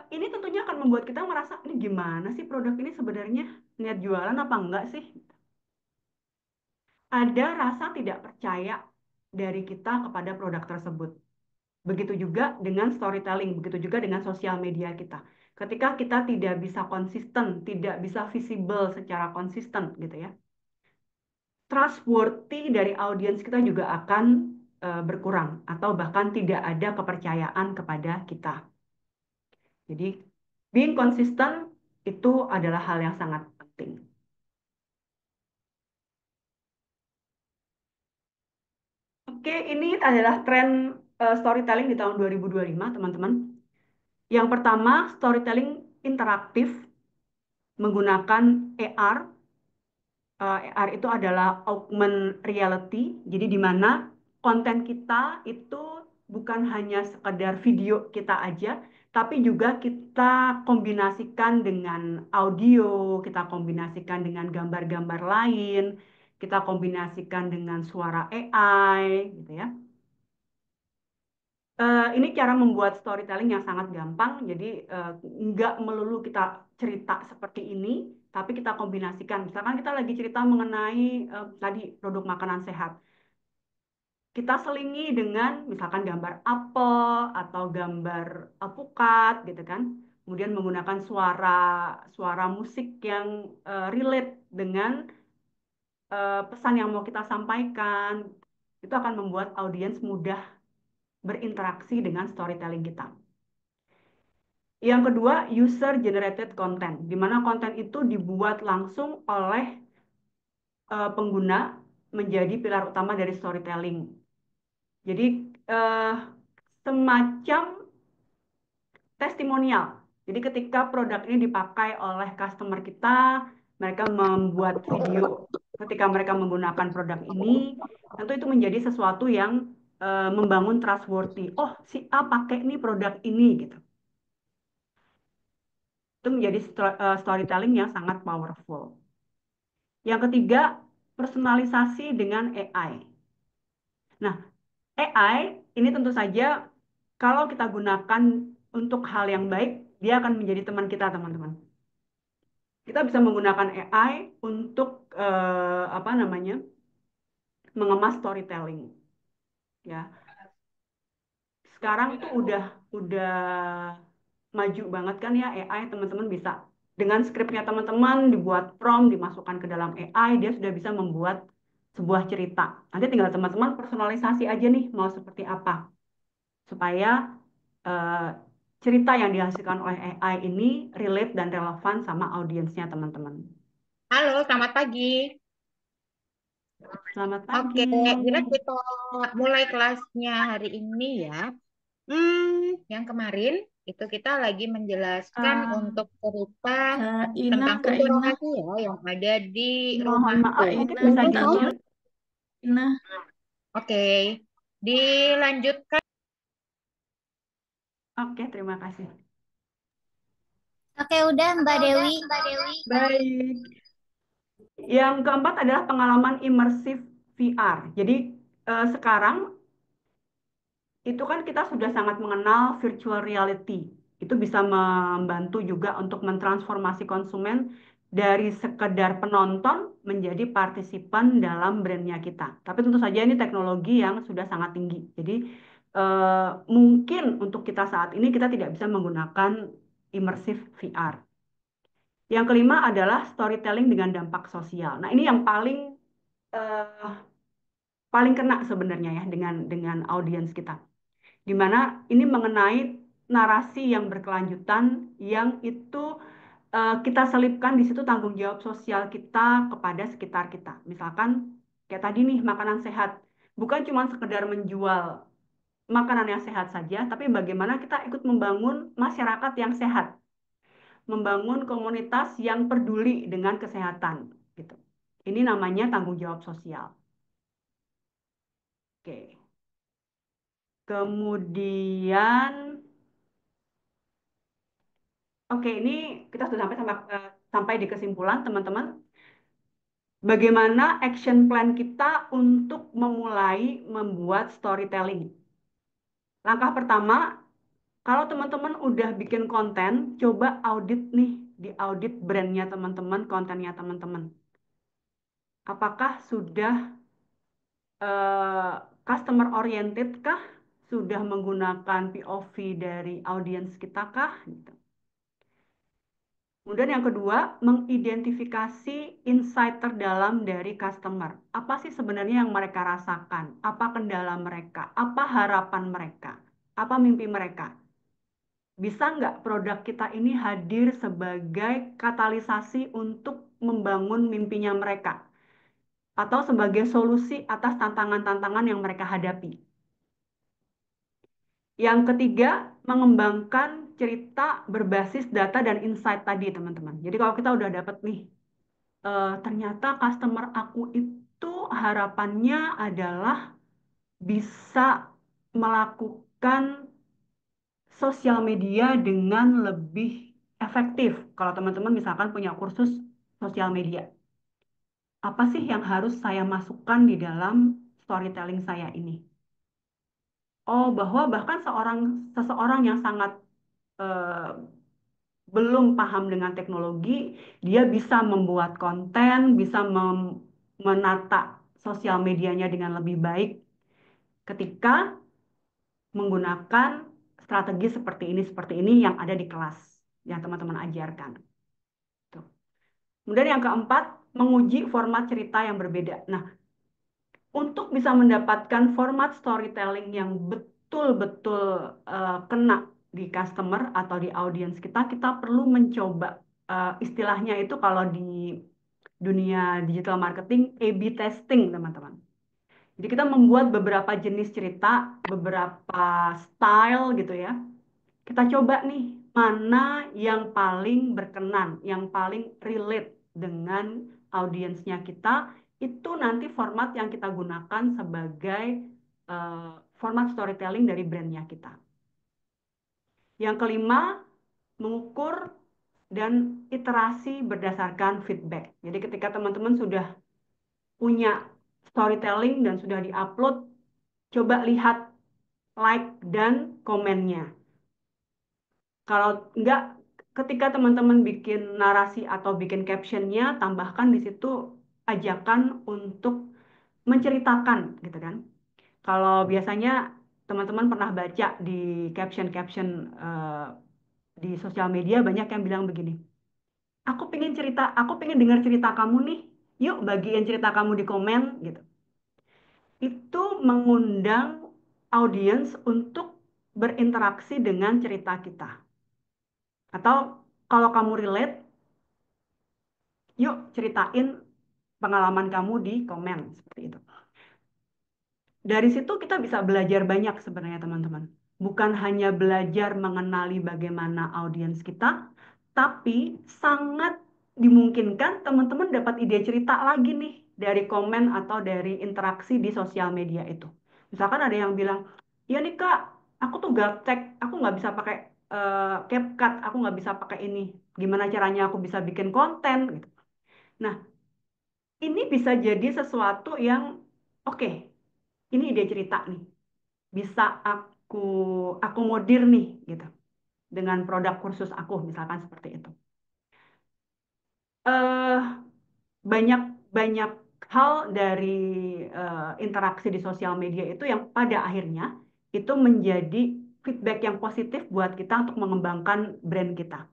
Ini tentunya akan membuat kita merasa, ini gimana sih produk ini sebenarnya, niat jualan apa enggak sih? Ada rasa tidak percaya dari kita kepada produk tersebut. Begitu juga dengan storytelling, begitu juga dengan sosial media kita. Ketika kita tidak bisa konsisten, tidak bisa visible secara konsisten gitu ya. Trustworthy dari audiens kita juga akan berkurang atau bahkan tidak ada kepercayaan kepada kita. Jadi being consistent itu adalah hal yang sangat penting. Oke, ini adalah tren storytelling di tahun 2025, teman-teman. Yang pertama, storytelling interaktif menggunakan AR. AR itu adalah augmented reality. Jadi di mana konten kita itu bukan hanya sekedar video kita aja, tapi juga kita kombinasikan dengan audio, kita kombinasikan dengan gambar-gambar lain, kita kombinasikan dengan suara AI, gitu ya. Ini cara membuat storytelling yang sangat gampang, jadi nggak melulu kita cerita seperti ini, tapi kita kombinasikan. Misalkan kita lagi cerita mengenai tadi produk makanan sehat, kita selingi dengan misalkan gambar apel atau gambar alpukat, gitu kan. Kemudian menggunakan suara suara musik yang relate dengan pesan yang mau kita sampaikan, itu akan membuat audiens mudah berinteraksi dengan storytelling kita. Yang kedua, user generated content, di mana konten itu dibuat langsung oleh pengguna menjadi pilar utama dari storytelling. Jadi eh, semacam testimonial. Jadi ketika produk ini dipakai oleh customer kita, mereka membuat video ketika mereka menggunakan produk ini, tentu itu menjadi sesuatu yang membangun trustworthy. Oh, si A pakai nih produk ini gitu. Itu menjadi storytelling yang sangat powerful. Yang ketiga, personalisasi dengan AI. Nah, AI ini tentu saja kalau kita gunakan untuk hal yang baik, dia akan menjadi teman kita, teman-teman. Kita bisa menggunakan AI untuk apa namanya? Mengemas storytelling, ya. Sekarang tuh udah maju banget kan ya AI, teman-teman bisa dengan skripnya teman-teman dibuat prompt, dimasukkan ke dalam AI, dia sudah bisa membuat sebuah cerita. Nanti tinggal teman-teman personalisasi aja nih mau seperti apa supaya eh, cerita yang dihasilkan oleh AI ini relate dan relevan sama audiensnya teman-teman. Halo, selamat pagi. Selamat Oke, pagi. bila kita mulai kelasnya hari ini ya. Yang kemarin itu kita lagi menjelaskan Ah, untuk cerita Kak Ina, tentang Kak sumber Ina, lokasi ya yang ada di Mohon rumahku. maaf, Kak mungkin Ina bisa minta di-mute. tolong Ina. Oke, dilanjutkan. Oke, terima kasih. Oke, udah Mbak Dewi. Baik. Yang keempat adalah pengalaman imersif VR. Jadi sekarang itu kan kita sudah sangat mengenal virtual reality. Itu bisa membantu juga untuk mentransformasi konsumen dari sekedar penonton menjadi partisipan dalam brandnya kita. Tapi tentu saja ini teknologi yang sudah sangat tinggi. Jadi mungkin untuk kita saat ini kita tidak bisa menggunakan immersive VR. Yang kelima adalah storytelling dengan dampak sosial. Nah, ini yang eh, paling kena sebenarnya ya dengan audiens kita. Di mana ini mengenai narasi yang berkelanjutan yang itu kita selipkan di situ tanggung jawab sosial kita kepada sekitar kita. Misalkan kayak tadi nih makanan sehat, bukan cuma sekedar menjual makanan yang sehat saja, tapi bagaimana kita ikut membangun masyarakat yang sehat, membangun komunitas yang peduli dengan kesehatan gitu. Ini namanya tanggung jawab sosial. Oke. Kemudian oke, ini kita sudah sampai di kesimpulan, teman-teman. Bagaimana action plan kita untuk memulai membuat storytelling? Langkah pertama, kalau teman-teman udah bikin konten, coba audit nih, di audit brandnya teman-teman, kontennya teman-teman. Apakah sudah customer oriented kah? Sudah menggunakan POV dari audiens kita kah? Gitu. Kemudian yang kedua, mengidentifikasi insight terdalam dari customer. Apa sih sebenarnya yang mereka rasakan? Apa kendala mereka? Apa harapan mereka? Apa mimpi mereka? Bisa nggak produk kita ini hadir sebagai katalisasi untuk membangun mimpinya mereka? Atau sebagai solusi atas tantangan-tantangan yang mereka hadapi? Yang ketiga, mengembangkan cerita berbasis data dan insight tadi, teman-teman. Jadi kalau kita udah dapat nih, ternyata customer aku itu harapannya adalah bisa melakukan sosial media dengan lebih efektif. Kalau teman-teman misalkan punya kursus sosial media, apa sih yang harus saya masukkan di dalam storytelling saya ini? Oh, bahwa bahkan seseorang yang sangat eh, belum paham dengan teknologi, dia bisa membuat konten, bisa menata sosial medianya dengan lebih baik ketika menggunakan strategi seperti ini yang ada di kelas yang teman-teman ajarkan. Tuh. Kemudian yang keempat, menguji format cerita yang berbeda. Nah, untuk bisa mendapatkan format storytelling yang betul-betul kena di customer atau di audiens kita, kita perlu mencoba istilahnya itu kalau di dunia digital marketing A/B testing, teman-teman. Jadi kita membuat beberapa jenis cerita, beberapa style gitu ya. Kita coba nih, mana yang paling berkenan, yang paling relate dengan audiensnya kita, itu nanti format yang kita gunakan sebagai format storytelling dari brandnya kita. Yang kelima, mengukur dan iterasi berdasarkan feedback. Jadi ketika teman-teman sudah punya storytelling dan sudah diupload, coba lihat like dan komennya. Kalau enggak, ketika teman-teman bikin narasi atau bikin captionnya, tambahkan di situ ajakan untuk menceritakan, gitu kan. Kalau biasanya teman-teman pernah baca di caption-caption di sosial media banyak yang bilang begini, aku pengen dengar cerita kamu nih, yuk bagiin cerita kamu di komen, gitu. Itu mengundang audiens untuk berinteraksi dengan cerita kita. Atau kalau kamu relate, yuk ceritain pengalaman kamu di komen seperti itu. Dari situ kita bisa belajar banyak sebenarnya teman-teman. Bukan hanya belajar mengenali bagaimana audiens kita, tapi sangat dimungkinkan teman-teman dapat ide cerita lagi nih dari komen atau dari interaksi di sosial media itu. Misalkan ada yang bilang, ya nih kak, aku tuh gaptek, aku nggak bisa pakai CapCut, aku nggak bisa pakai ini. Gimana caranya aku bisa bikin konten gitu. Nah, ini bisa jadi sesuatu yang oke, ini ide cerita nih. Bisa aku akomodir nih gitu dengan produk kursus aku misalkan seperti itu. Eh banyak banyak hal dari interaksi di sosial media itu yang pada akhirnya itu menjadi feedback yang positif buat kita untuk mengembangkan brand kita.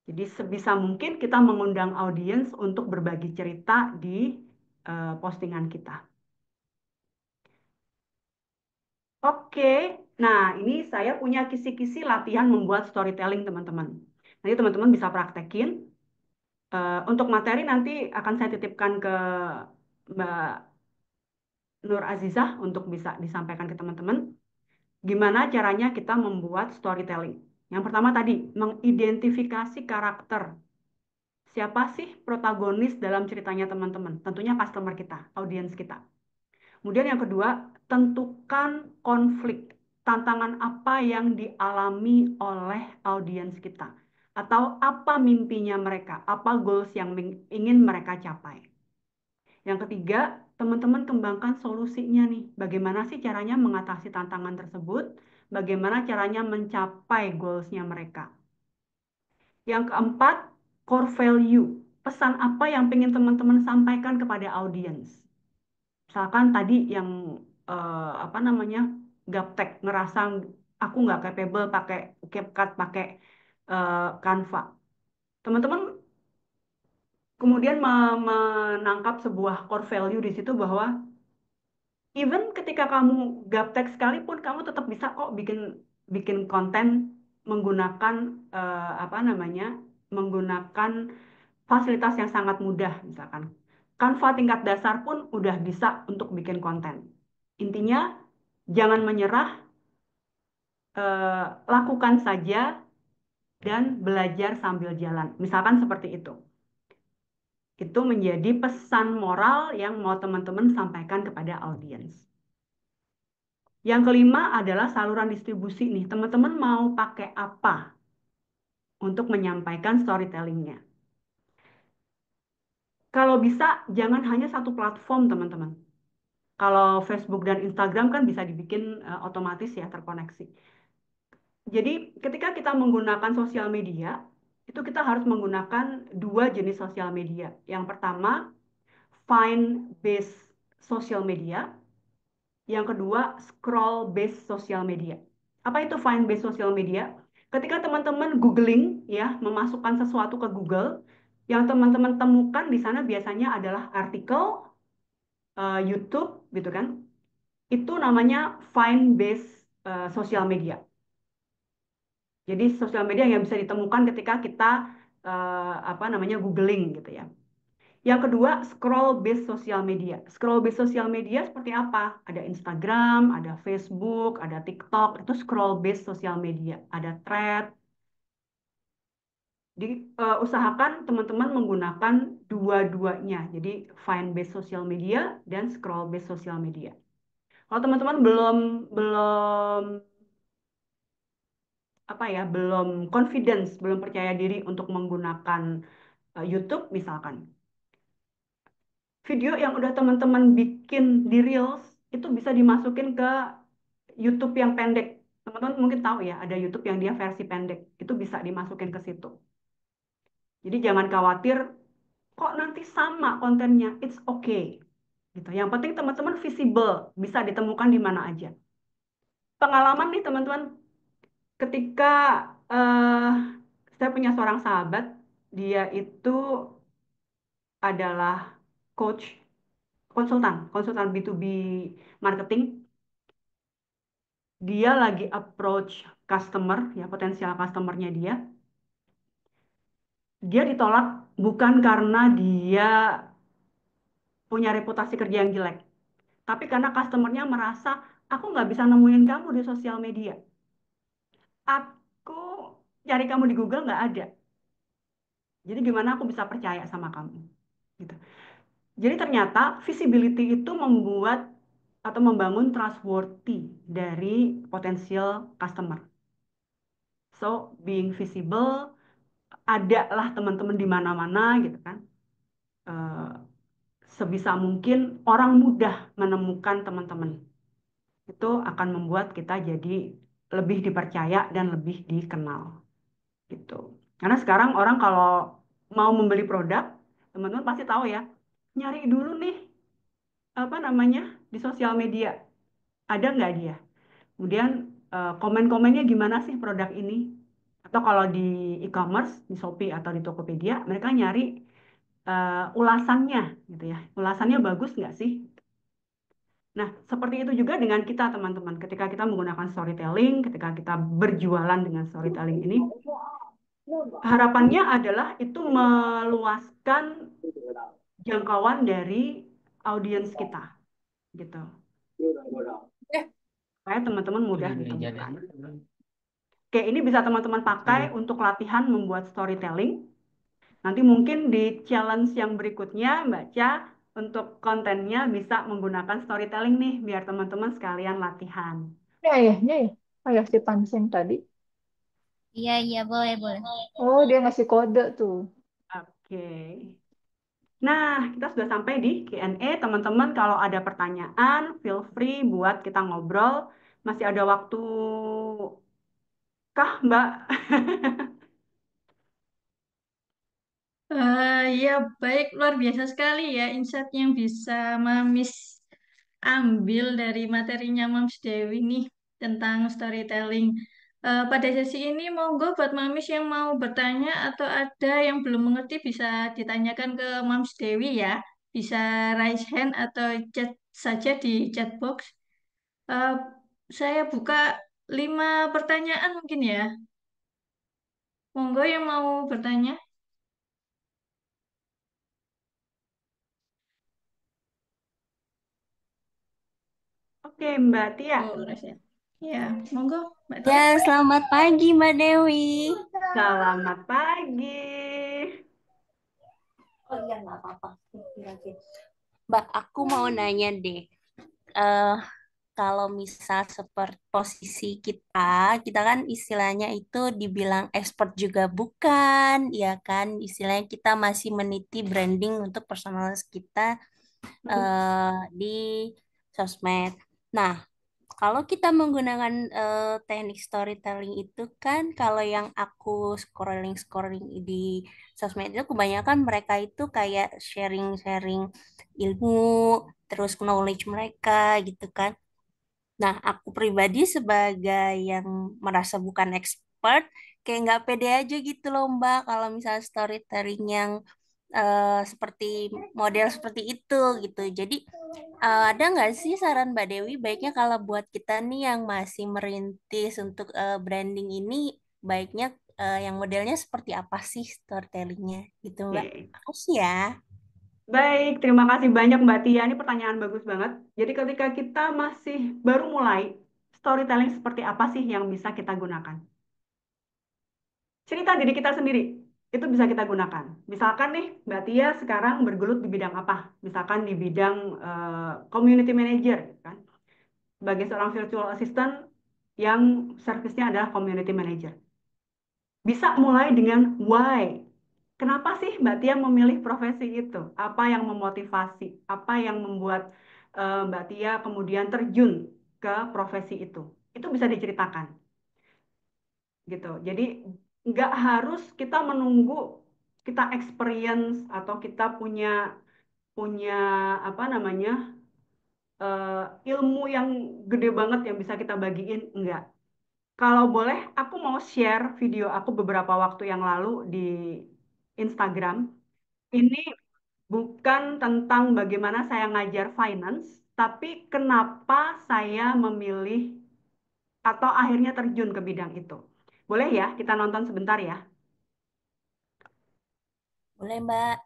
Jadi sebisa mungkin kita mengundang audiens untuk berbagi cerita di postingan kita. Oke, nah ini saya punya kisi-kisi latihan membuat storytelling teman-teman. Nanti teman-teman bisa praktekin. Untuk materi nanti akan saya titipkan ke Mbak Nur Azizah untuk bisa disampaikan ke teman-teman. Gimana caranya kita membuat storytelling? Yang pertama tadi, mengidentifikasi karakter. Siapa sih protagonis dalam ceritanya teman-teman? Tentunya customer kita, audiens kita. Kemudian yang kedua, tentukan konflik. Tantangan apa yang dialami oleh audiens kita? Atau apa mimpinya mereka? Apa goals yang ingin mereka capai? Yang ketiga, teman-teman kembangkan solusinya nih. Bagaimana sih caranya mengatasi tantangan tersebut? Bagaimana caranya mencapai goals-nya mereka? Yang keempat, core value. Pesan apa yang ingin teman-teman sampaikan kepada audiens? Misalkan tadi yang apa namanya gaptek ngerasa aku nggak capable pakai CapCut, pakai Canva. Teman-teman kemudian menangkap sebuah core value di situ bahwa even ketika kamu gaptek sekalipun, kamu tetap bisa kok bikin bikin konten menggunakan apa namanya, menggunakan fasilitas yang sangat mudah, misalkan Canva tingkat dasar pun udah bisa untuk bikin konten. Intinya jangan menyerah, lakukan saja dan belajar sambil jalan. Misalkan seperti itu. Itu menjadi pesan moral yang mau teman-teman sampaikan kepada audiens. Yang kelima adalah saluran distribusi nih. Teman-teman mau pakai apa untuk menyampaikan storytellingnya? Kalau bisa, jangan hanya satu platform, teman-teman. Kalau Facebook dan Instagram kan bisa dibikin otomatis ya, terkoneksi. Jadi ketika kita menggunakan sosial media, itu kita harus menggunakan dua jenis sosial media. Yang pertama, find-based social media. Yang kedua, scroll-based social media. Apa itu find-based social media? Ketika teman-teman googling, ya, memasukkan sesuatu ke Google, yang teman-teman temukan di sana biasanya adalah artikel, YouTube, gitu kan? Itu namanya find-based social media. Jadi sosial media yang bisa ditemukan ketika kita apa namanya googling gitu ya. Yang kedua, scroll based social media. Scroll based social media seperti apa? Ada Instagram, ada Facebook, ada TikTok, itu scroll based social media. Ada thread. Jadi usahakan teman-teman menggunakan dua-duanya. Jadi find based social media dan scroll based social media. Kalau teman-teman belum belum apa ya, belum confidence, belum percaya diri untuk menggunakan YouTube misalkan. Video yang udah teman-teman bikin di Reels itu bisa dimasukin ke YouTube yang pendek. Teman-teman mungkin tahu ya, ada YouTube yang dia versi pendek. Itu bisa dimasukin ke situ. Jadi jangan khawatir, kok nanti sama kontennya. It's okay. Gitu. Yang penting teman-teman visible, bisa ditemukan di mana aja. Pengalaman nih teman-teman, ketika eh, saya punya seorang sahabat, dia itu adalah coach, konsultan B2B marketing. Dia lagi approach customer, ya potensial customernya dia ditolak bukan karena dia punya reputasi kerja yang jelek, tapi karena customernya merasa aku nggak bisa nemuin kamu di sosial media, aku cari kamu di Google nggak ada, jadi gimana aku bisa percaya sama kamu, gitu. Jadi ternyata visibility itu membuat atau membangun trustworthy dari potensial customer. So being visible, ada lah teman-teman di mana-mana gitu kan. Eh, Sebisa mungkin orang mudah menemukan teman-teman. Itu akan membuat kita jadi lebih dipercaya dan lebih dikenal gitu. Karena sekarang orang kalau mau membeli produk, teman-teman pasti tahu ya, nyari dulu nih apa namanya di sosial media, ada nggak dia. Kemudian komen-komennya gimana sih produk ini? Atau kalau di e-commerce, di Shopee atau di Tokopedia, mereka nyari ulasannya gitu ya. Ulasannya bagus nggak sih? Nah, seperti itu juga dengan kita teman-teman. Ketika kita menggunakan storytelling, ketika kita berjualan dengan storytelling ini, harapannya adalah itu meluaskan jangkauan dari audiens kita gitu. Supaya teman-teman mudah ditemukan. Oke, ini bisa teman-teman pakai untuk latihan membuat storytelling. Nanti mungkin di challenge yang berikutnya, Mbak Cha, untuk kontennya bisa menggunakan storytelling nih, biar teman-teman sekalian latihan. Ini ayahnya ya? Ayah si Panseng tadi. Iya, iya, boleh, boleh. Oh, dia ngasih kode tuh. Oke. Nah, kita sudah sampai di Q&A. Teman-teman, kalau ada pertanyaan, feel free buat kita ngobrol. Masih ada waktu kah, Mbak? Ya, baik, luar biasa sekali ya insight yang bisa Mamis ambil dari materinya Mams Dewi nih tentang storytelling. Pada sesi ini, monggo buat Mamis yang mau bertanya atau ada yang belum mengerti bisa ditanyakan ke Mams Dewi ya. Bisa raise hand atau chat saja di chat box. Eh, saya buka 5 pertanyaan mungkin ya. Monggo yang mau bertanya. Oke, Mbak Tia. Oh, raise hand. Ya, monggo Mbak Tia. Ya, selamat pagi Mbak Dewi. Selamat pagi. Oh iya, nggak apa-apa. Mbak, aku mau nanya deh. eh Kalau misal seperti posisi kita kan istilahnya itu dibilang expert juga bukan, ya kan? Istilahnya kita masih meniti branding untuk personalis kita di sosmed. Nah, kalau kita menggunakan teknik storytelling itu kan, kalau yang aku scrolling-scrolling di sosmed itu kebanyakan mereka itu kayak sharing-sharing ilmu, terus knowledge mereka gitu kan. Nah, aku pribadi sebagai yang merasa bukan expert, kayak nggak pede aja gitu loh Mbak, kalau misalnya storytelling yang seperti model seperti itu gitu. Jadi ada nggak sih saran Mbak Dewi, baiknya kalau buat kita nih yang masih merintis untuk branding ini, baiknya yang modelnya seperti apa sih storytellingnya gitu Mbak? Oke. Makasih ya. Baik, terima kasih banyak Mbak Tia. Ini pertanyaan bagus banget. Jadi ketika kita masih baru mulai, storytelling seperti apa sih yang bisa kita gunakan? Cerita diri kita sendiri, itu bisa kita gunakan. Misalkan nih, Mbak Tia sekarang bergelut di bidang apa? Misalkan di bidang community manager, kan? Sebagai seorang virtual assistant yang servisnya adalah community manager. Bisa mulai dengan why. Kenapa sih Mbak Tia memilih profesi itu? Apa yang memotivasi? Apa yang membuat Mbak Tia kemudian terjun ke profesi itu? Itu bisa diceritakan, gitu. Jadi nggak harus kita menunggu kita experience atau kita punya punya apa namanya ilmu yang gede banget yang bisa kita bagiin. Enggak. Kalau boleh, aku mau share video aku beberapa waktu yang lalu di Instagram. Ini bukan tentang bagaimana saya ngajar finance, tapi kenapa saya memilih atau akhirnya terjun ke bidang itu. Boleh ya, kita nonton sebentar ya. Boleh Mbak.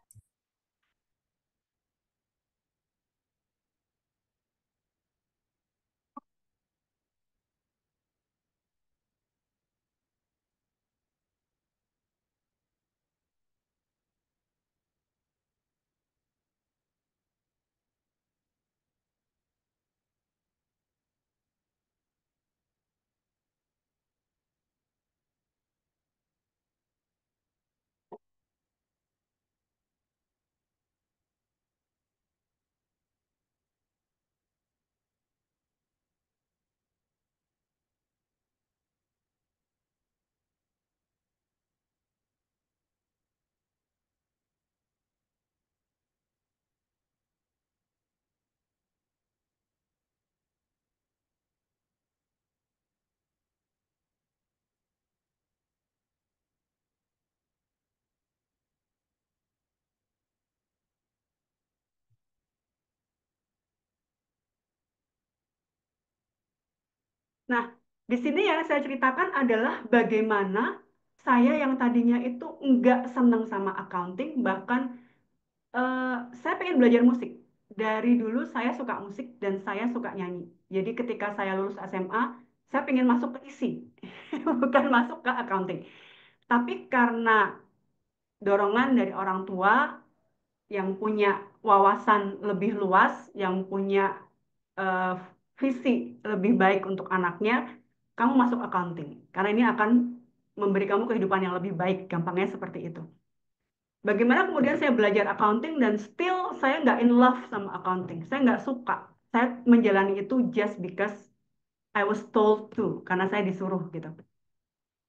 Nah, di sini yang saya ceritakan adalah bagaimana saya yang tadinya itu nggak seneng sama accounting, bahkan eh, saya pengen belajar musik. Dari dulu saya suka musik dan saya suka nyanyi. Jadi ketika saya lulus SMA, saya pengen masuk ke ISI, bukan masuk ke accounting. Tapi karena dorongan dari orang tua yang punya wawasan lebih luas, yang punya eh, visi lebih baik untuk anaknya, kamu masuk accounting. Karena ini akan memberi kamu kehidupan yang lebih baik, gampangnya seperti itu. Bagaimana kemudian saya belajar accounting dan still saya nggak in love sama accounting. Saya nggak suka. Saya menjalani itu just because I was told to, karena saya disuruh gitu.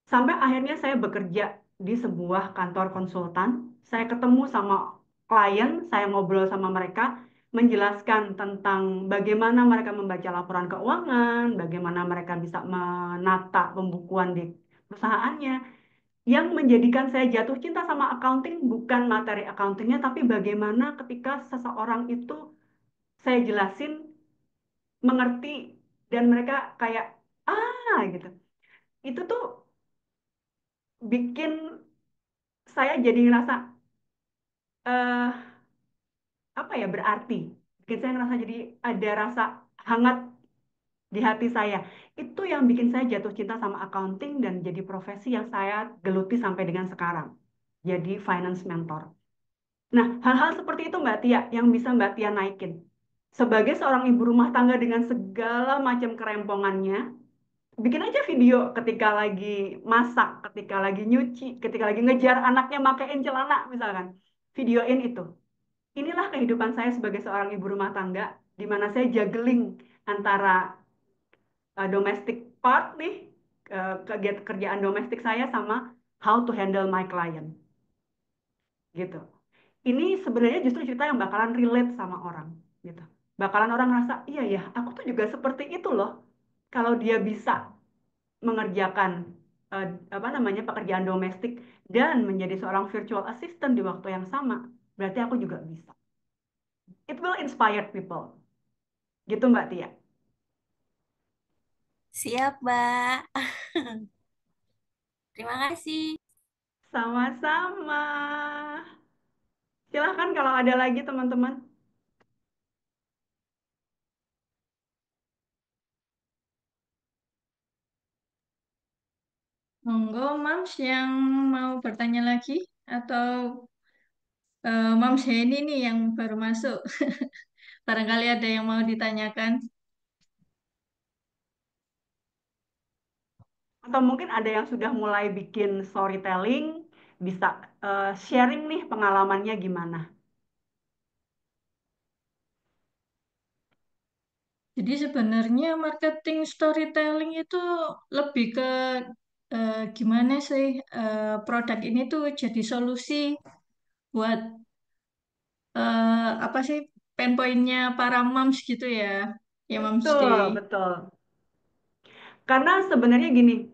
Sampai akhirnya saya bekerja di sebuah kantor konsultan. Saya ketemu sama klien, saya ngobrol sama mereka. menjelaskan tentang bagaimana mereka membaca laporan keuangan, bagaimana mereka bisa menata pembukuan di perusahaannya. Yang menjadikan saya jatuh cinta sama accounting bukan materi accountingnya, tapi bagaimana ketika seseorang itu saya jelasin, mengerti, dan mereka kayak, gitu. Itu tuh bikin saya jadi ngerasa, eh apa ya, berarti. Bikin saya ngerasa jadi ada rasa hangat di hati saya. Itu yang bikin saya jatuh cinta sama accounting dan jadi profesi yang saya geluti sampai dengan sekarang. Jadi finance mentor. Nah, hal-hal seperti itu Mbak Tia yang bisa Mbak Tia naikin. Sebagai seorang ibu rumah tangga dengan segala macam kerempongannya, bikin aja video ketika lagi masak, ketika lagi nyuci, ketika lagi ngejar anaknya makein celana misalkan. Videoin itu. Inilah kehidupan saya sebagai seorang ibu rumah tangga, di mana saya juggling antara domestic part nih, kerjaan domestik saya sama how to handle my client, gitu. Ini sebenarnya justru cerita yang bakalan relate sama orang, gitu. Bakalan orang ngerasa, iya ya, aku tuh juga seperti itu loh. Kalau dia bisa mengerjakan eh, apa namanya pekerjaan domestik dan menjadi seorang virtual assistant di waktu yang sama, berarti aku juga bisa. It will inspire people. Gitu Mbak Tia. Siap, Mbak. Terima kasih. Sama-sama. Silahkan kalau ada lagi teman-teman. Monggo, Mams yang mau bertanya lagi atau Mams Heni nih yang baru masuk. Barangkali ada yang mau ditanyakan. Atau mungkin ada yang sudah mulai bikin storytelling, bisa sharing nih pengalamannya gimana. Jadi sebenarnya marketing storytelling itu lebih ke gimana sih produk ini tuh jadi solusi buat apa sih pain pointnya para moms gitu ya, ya Moms Day. Betul, betul. Karena sebenarnya gini,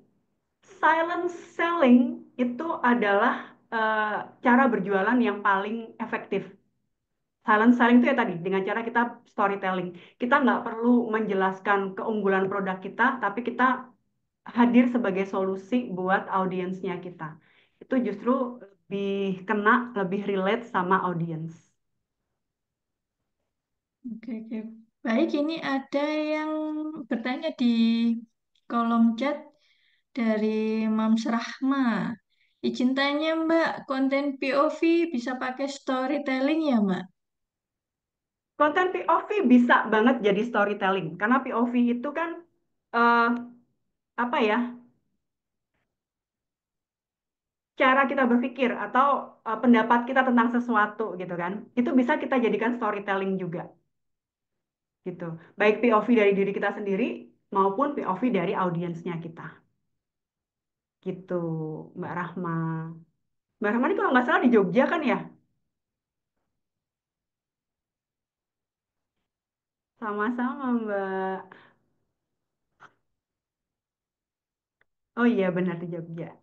silent selling itu adalah cara berjualan yang paling efektif. Silent selling itu ya tadi, dengan cara kita storytelling. Kita nggak perlu menjelaskan keunggulan produk kita, tapi kita hadir sebagai solusi buat audiensnya kita. Itu justru lebih kena, lebih relate sama audiens. Oke, oke. Baik, ini ada yang bertanya di kolom chat dari Mams Rahma. Izin tanya Mbak, konten POV bisa pakai storytelling ya Mbak? Konten POV bisa banget jadi storytelling, karena POV itu kan eh, apa ya, cara kita berpikir atau pendapat kita tentang sesuatu gitu kan. Itu bisa kita jadikan storytelling juga gitu. Baik POV dari diri kita sendiri maupun POV dari audiensnya kita. Gitu, Mbak Rahma. Mbak Rahma ini kalau nggak salah di Jogja kan ya? Sama-sama, Mbak. Oh iya, benar di Jogja.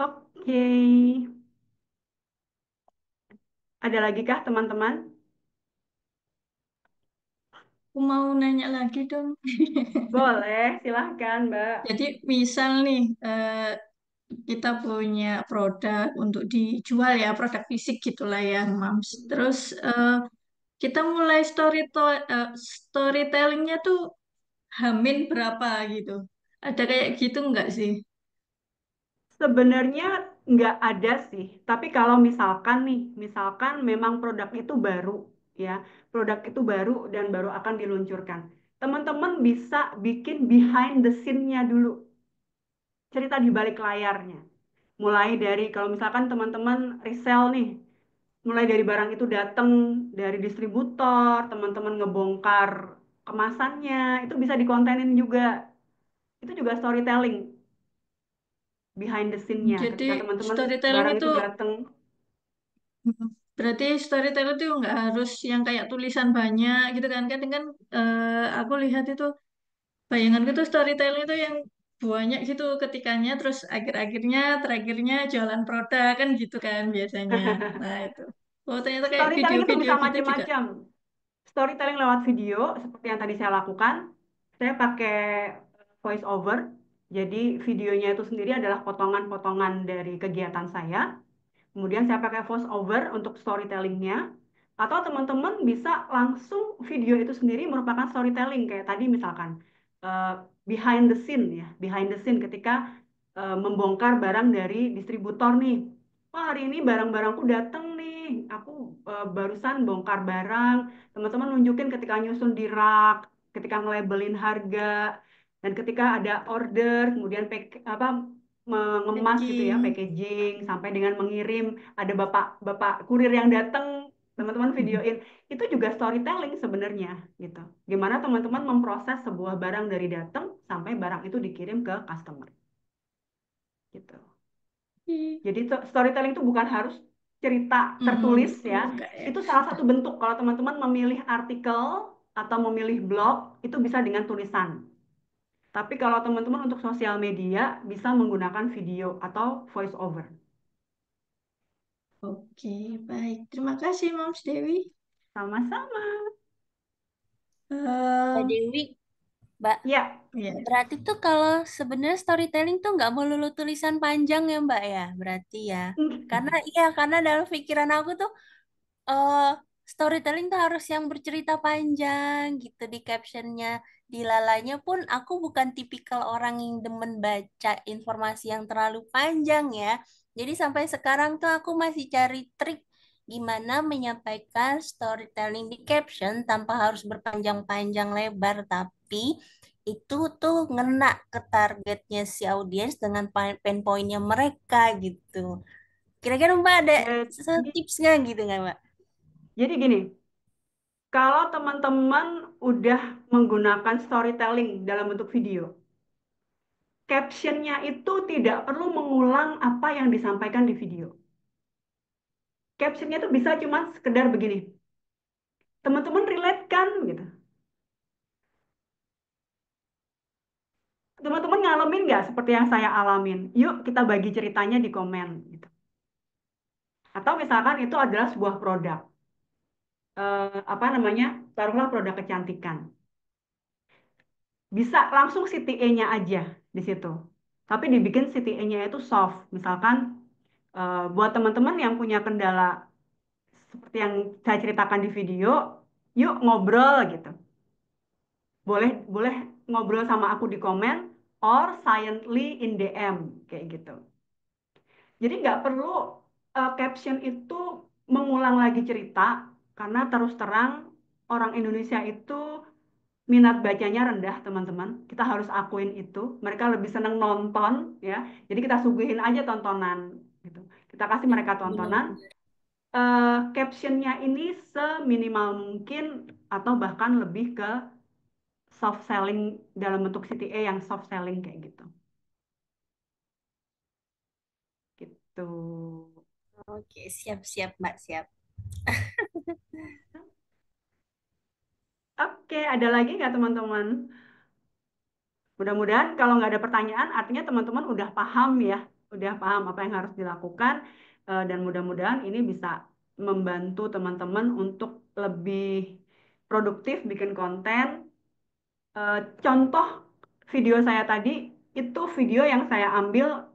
Oke. Ada lagi kah teman-teman? Aku mau nanya lagi dong. Boleh, silahkan, Mbak. Jadi misal nih, kita punya produk untuk dijual ya, produk fisik gitulah ya, Mams. Terus kita mulai storytellingnya tuh Hamin berapa gitu. Ada kayak gitu nggak sih? Sebenarnya nggak ada sih. Tapi kalau misalkan nih, misalkan memang produk itu baru, ya, produk itu baru dan baru akan diluncurkan. Teman-teman bisa bikin behind the scene-nya dulu, cerita di balik layarnya. Mulai dari kalau misalkan teman-teman resell nih, mulai dari barang itu datang dari distributor, teman-teman ngebongkar kemasannya, itu bisa dikontenin juga. Itu juga storytelling behind the scene-nya. Jadi Ketika teman-teman storytelling barang itu itu datang, Berarti storyteller itu nggak harus yang kayak tulisan banyak gitu kan. Kadang kan aku lihat itu bayanganku tuh storytelling itu yang banyak gitu ketikannya terus akhir-akhirnya terakhirnya jualan produk kan gitu kan biasanya. Nah itu. Oh ternyata kayak Storytelling itu video-video bisa gitu juga. macam-macam. Storytelling lewat video, seperti yang tadi saya lakukan. Saya pakai voice over. Jadi videonya itu sendiri adalah potongan-potongan dari kegiatan saya. Kemudian saya pakai voice over untuk storytellingnya. Atau teman-teman bisa langsung video itu sendiri merupakan storytelling. Kayak tadi misalkan eh, behind the scene ya. Behind the scene ketika membongkar barang dari distributor nih. Wah hari ini barang-barangku datang nih. Aku barusan bongkar barang. Teman-teman nunjukin ketika nyusun di rak, ketika ngelabelin harga, dan ketika ada order, kemudian apa mengemas gitu ya, Packaging. packaging, sampai dengan mengirim, ada bapak-bapak kurir yang datang, teman-teman videoin. Itu juga storytelling sebenarnya gitu. Gimana teman-teman memproses sebuah barang dari datang sampai barang itu dikirim ke customer gitu. Jadi storytelling itu bukan harus cerita tertulis ya. Enggak ya. Itu salah satu bentuk kalau teman-teman memilih artikel atau memilih blog itu bisa dengan tulisan. Tapi kalau teman-teman untuk sosial media bisa menggunakan video atau voice over. Oke, baik. Terima kasih, Moms Dewi. Sama-sama. Mbak Eh, Dewi, Mbak, Ya, ya. berarti tuh kalau sebenarnya storytelling tuh nggak melulu tulisan panjang ya Mbak ya, berarti ya. Karena dalam pikiran aku tuh eh storytelling tuh harus yang bercerita panjang gitu di captionnya. Di lalanya pun aku bukan tipikal orang yang demen baca informasi yang terlalu panjang ya. Jadi sampai sekarang tuh aku masih cari trik gimana menyampaikan storytelling di caption tanpa harus berpanjang-panjang lebar, tapi itu tuh ngena ke targetnya si audiens dengan pain pointnya mereka gitu. Kira-kira Mbak ada jadi, tips nggak gitu nggak Mbak? jadi gini, kalau teman-teman udah menggunakan storytelling dalam bentuk video, captionnya itu tidak perlu mengulang apa yang disampaikan di video. Captionnya itu bisa cuma sekedar begini. Teman-teman relate kan gitu. Teman-teman ngalamin nggak seperti yang saya alamin? Yuk kita bagi ceritanya di komen gitu. Atau misalkan itu adalah sebuah produk. Apa namanya? Taruhlah produk kecantikan. Bisa langsung CTA-nya aja di situ. Tapi dibikin CTA-nya itu soft. Misalkan buat teman-teman yang punya kendala seperti yang saya ceritakan di video, yuk ngobrol gitu. Boleh boleh ngobrol sama aku di komen or silently in DM kayak gitu. Jadi nggak perlu caption itu mengulang lagi cerita karena terus terang orang Indonesia itu minat bacanya rendah teman-teman. Kita harus akuin itu. Mereka lebih senang nonton ya. Jadi kita suguhin aja tontonan gitu. Kita kasih mereka tontonan. Benar-benar. Captionnya ini seminimal mungkin atau bahkan lebih ke soft selling dalam bentuk CTA yang soft selling kayak gitu. Gitu. Oke, siap-siap Mbak, siap. Oke, ada lagi nggak teman-teman? Mudah-mudahan kalau nggak ada pertanyaan, artinya teman-teman udah paham ya, udah paham apa yang harus dilakukan, dan mudah-mudahan ini bisa membantu teman-teman untuk lebih produktif bikin konten. Contoh video saya tadi, itu video yang saya ambil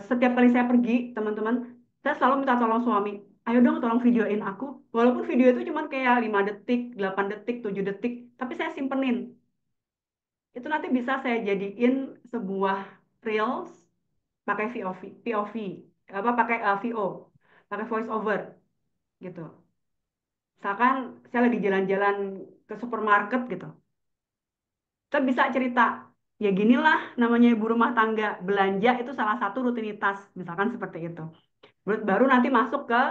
setiap kali saya pergi, teman-teman, saya selalu minta tolong suami, ayo dong tolong videoin aku. Walaupun video itu cuma kayak 5 detik, 8 detik, 7 detik, tapi saya simpenin. Itu nanti bisa saya jadiin sebuah reels pakai POV, apa pakai VO, pakai voice over gitu. Misalkan saya lagi jalan-jalan ke supermarket gitu, kita bisa cerita, ya ginilah namanya ibu rumah tangga, belanja itu salah satu rutinitas, misalkan seperti itu. Baru nanti masuk ke,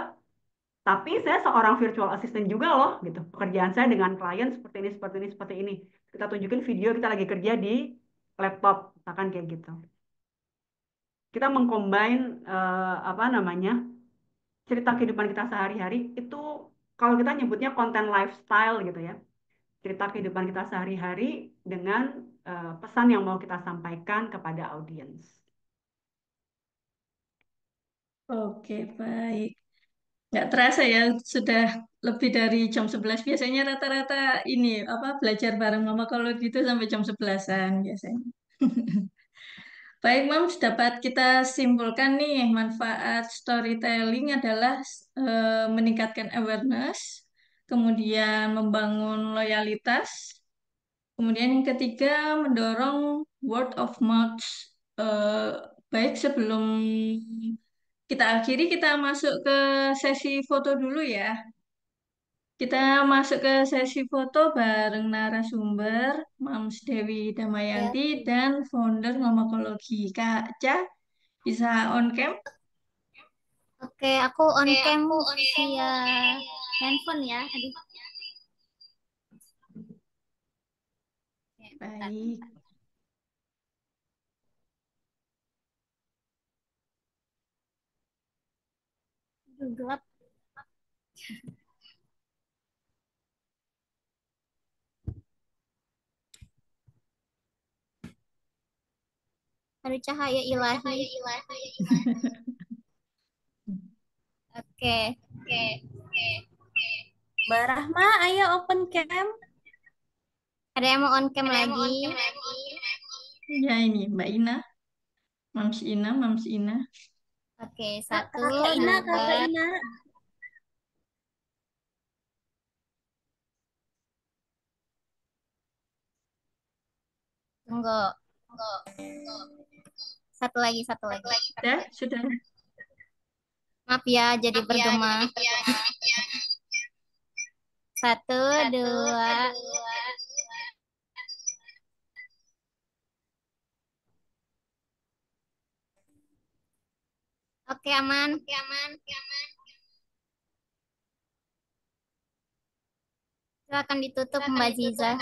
tapi saya seorang virtual assistant juga loh gitu. Pekerjaan saya dengan klien seperti ini, seperti ini, seperti ini. Kita tunjukin video kita lagi kerja di laptop, misalkan kayak gitu. Kita mengcombine apa namanya cerita kehidupan kita sehari-hari itu kalau kita nyebutnya konten lifestyle gitu ya. Cerita kehidupan kita sehari-hari dengan pesan yang mau kita sampaikan kepada audiens. Oke, baik. Nggak terasa ya, sudah lebih dari jam 11. Biasanya rata-rata ini apa belajar bareng mama kalau gitu sampai jam 11-an biasanya. Baik, Mams, dapat kita simpulkan nih manfaat storytelling adalah meningkatkan awareness, kemudian membangun loyalitas, kemudian yang ketiga mendorong word of mouth. Eh, Baik, sebelum kita akhiri, kita masuk ke sesi foto dulu ya. Kita masuk ke sesi foto bareng narasumber Mams Dewi Ya. Damayanti dan founder Mamakologi. Kak Ca, bisa on cam? Oke, aku on cam via handphone ya. Aduh. Oke, bentar. Baik. Aduh, gelap. Ada cahaya ilahi. Oke. Mbak Rahma, ayo open cam. Ada yang mau on cam lagi? Ya ini Mbak Ina, Mams Ina, Mams Ina. Oke, satu, Kakak Ina, dua, Kakak Ina. tunggu. Satu lagi, satu lagi. Sudah. Maaf ya, jadi bergema. Satu, dua. Oke, aman. Silakan ditutup Mbak Ziza.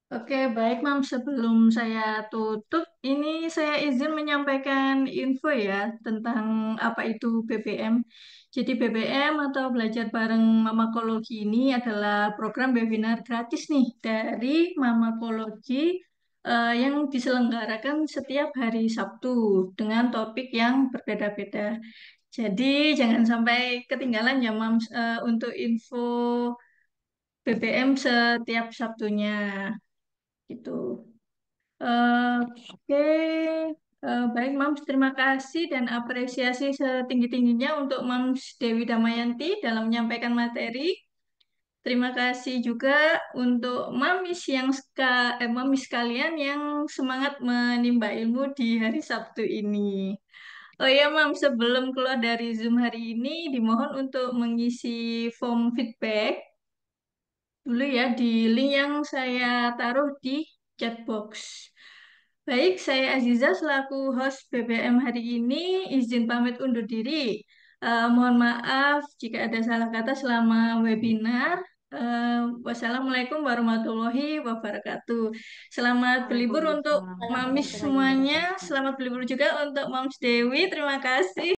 Oke, baik, Mam. Sebelum saya tutup, ini saya izin menyampaikan info ya tentang apa itu BBM. Jadi BBM atau Belajar Bareng Mamakologi ini adalah program webinar gratis nih dari Mamakologi yang diselenggarakan setiap hari Sabtu dengan topik yang berbeda-beda. Jadi jangan sampai ketinggalan ya, Mams, untuk info BBM setiap Sabtunya gitu. Oke, baik Mams, terima kasih dan apresiasi setinggi-tingginya untuk Mams Dewi Damayanti dalam menyampaikan materi. Terima kasih juga untuk Mamis kalian yang semangat menimba ilmu di hari Sabtu ini. Oh ya, Mam, sebelum keluar dari Zoom hari ini, dimohon untuk mengisi form feedback dulu ya di link yang saya taruh di chat box. Baik, saya Aziza selaku host BBM hari ini izin pamit undur diri. Mohon maaf jika ada salah kata selama webinar. Wassalamualaikum warahmatullahi wabarakatuh. Selamat berlibur untuk Waalaikumsalam Mamis warahmatullahi semuanya. wabarakatuh. Selamat berlibur juga untuk Mams Dewi. Terima kasih.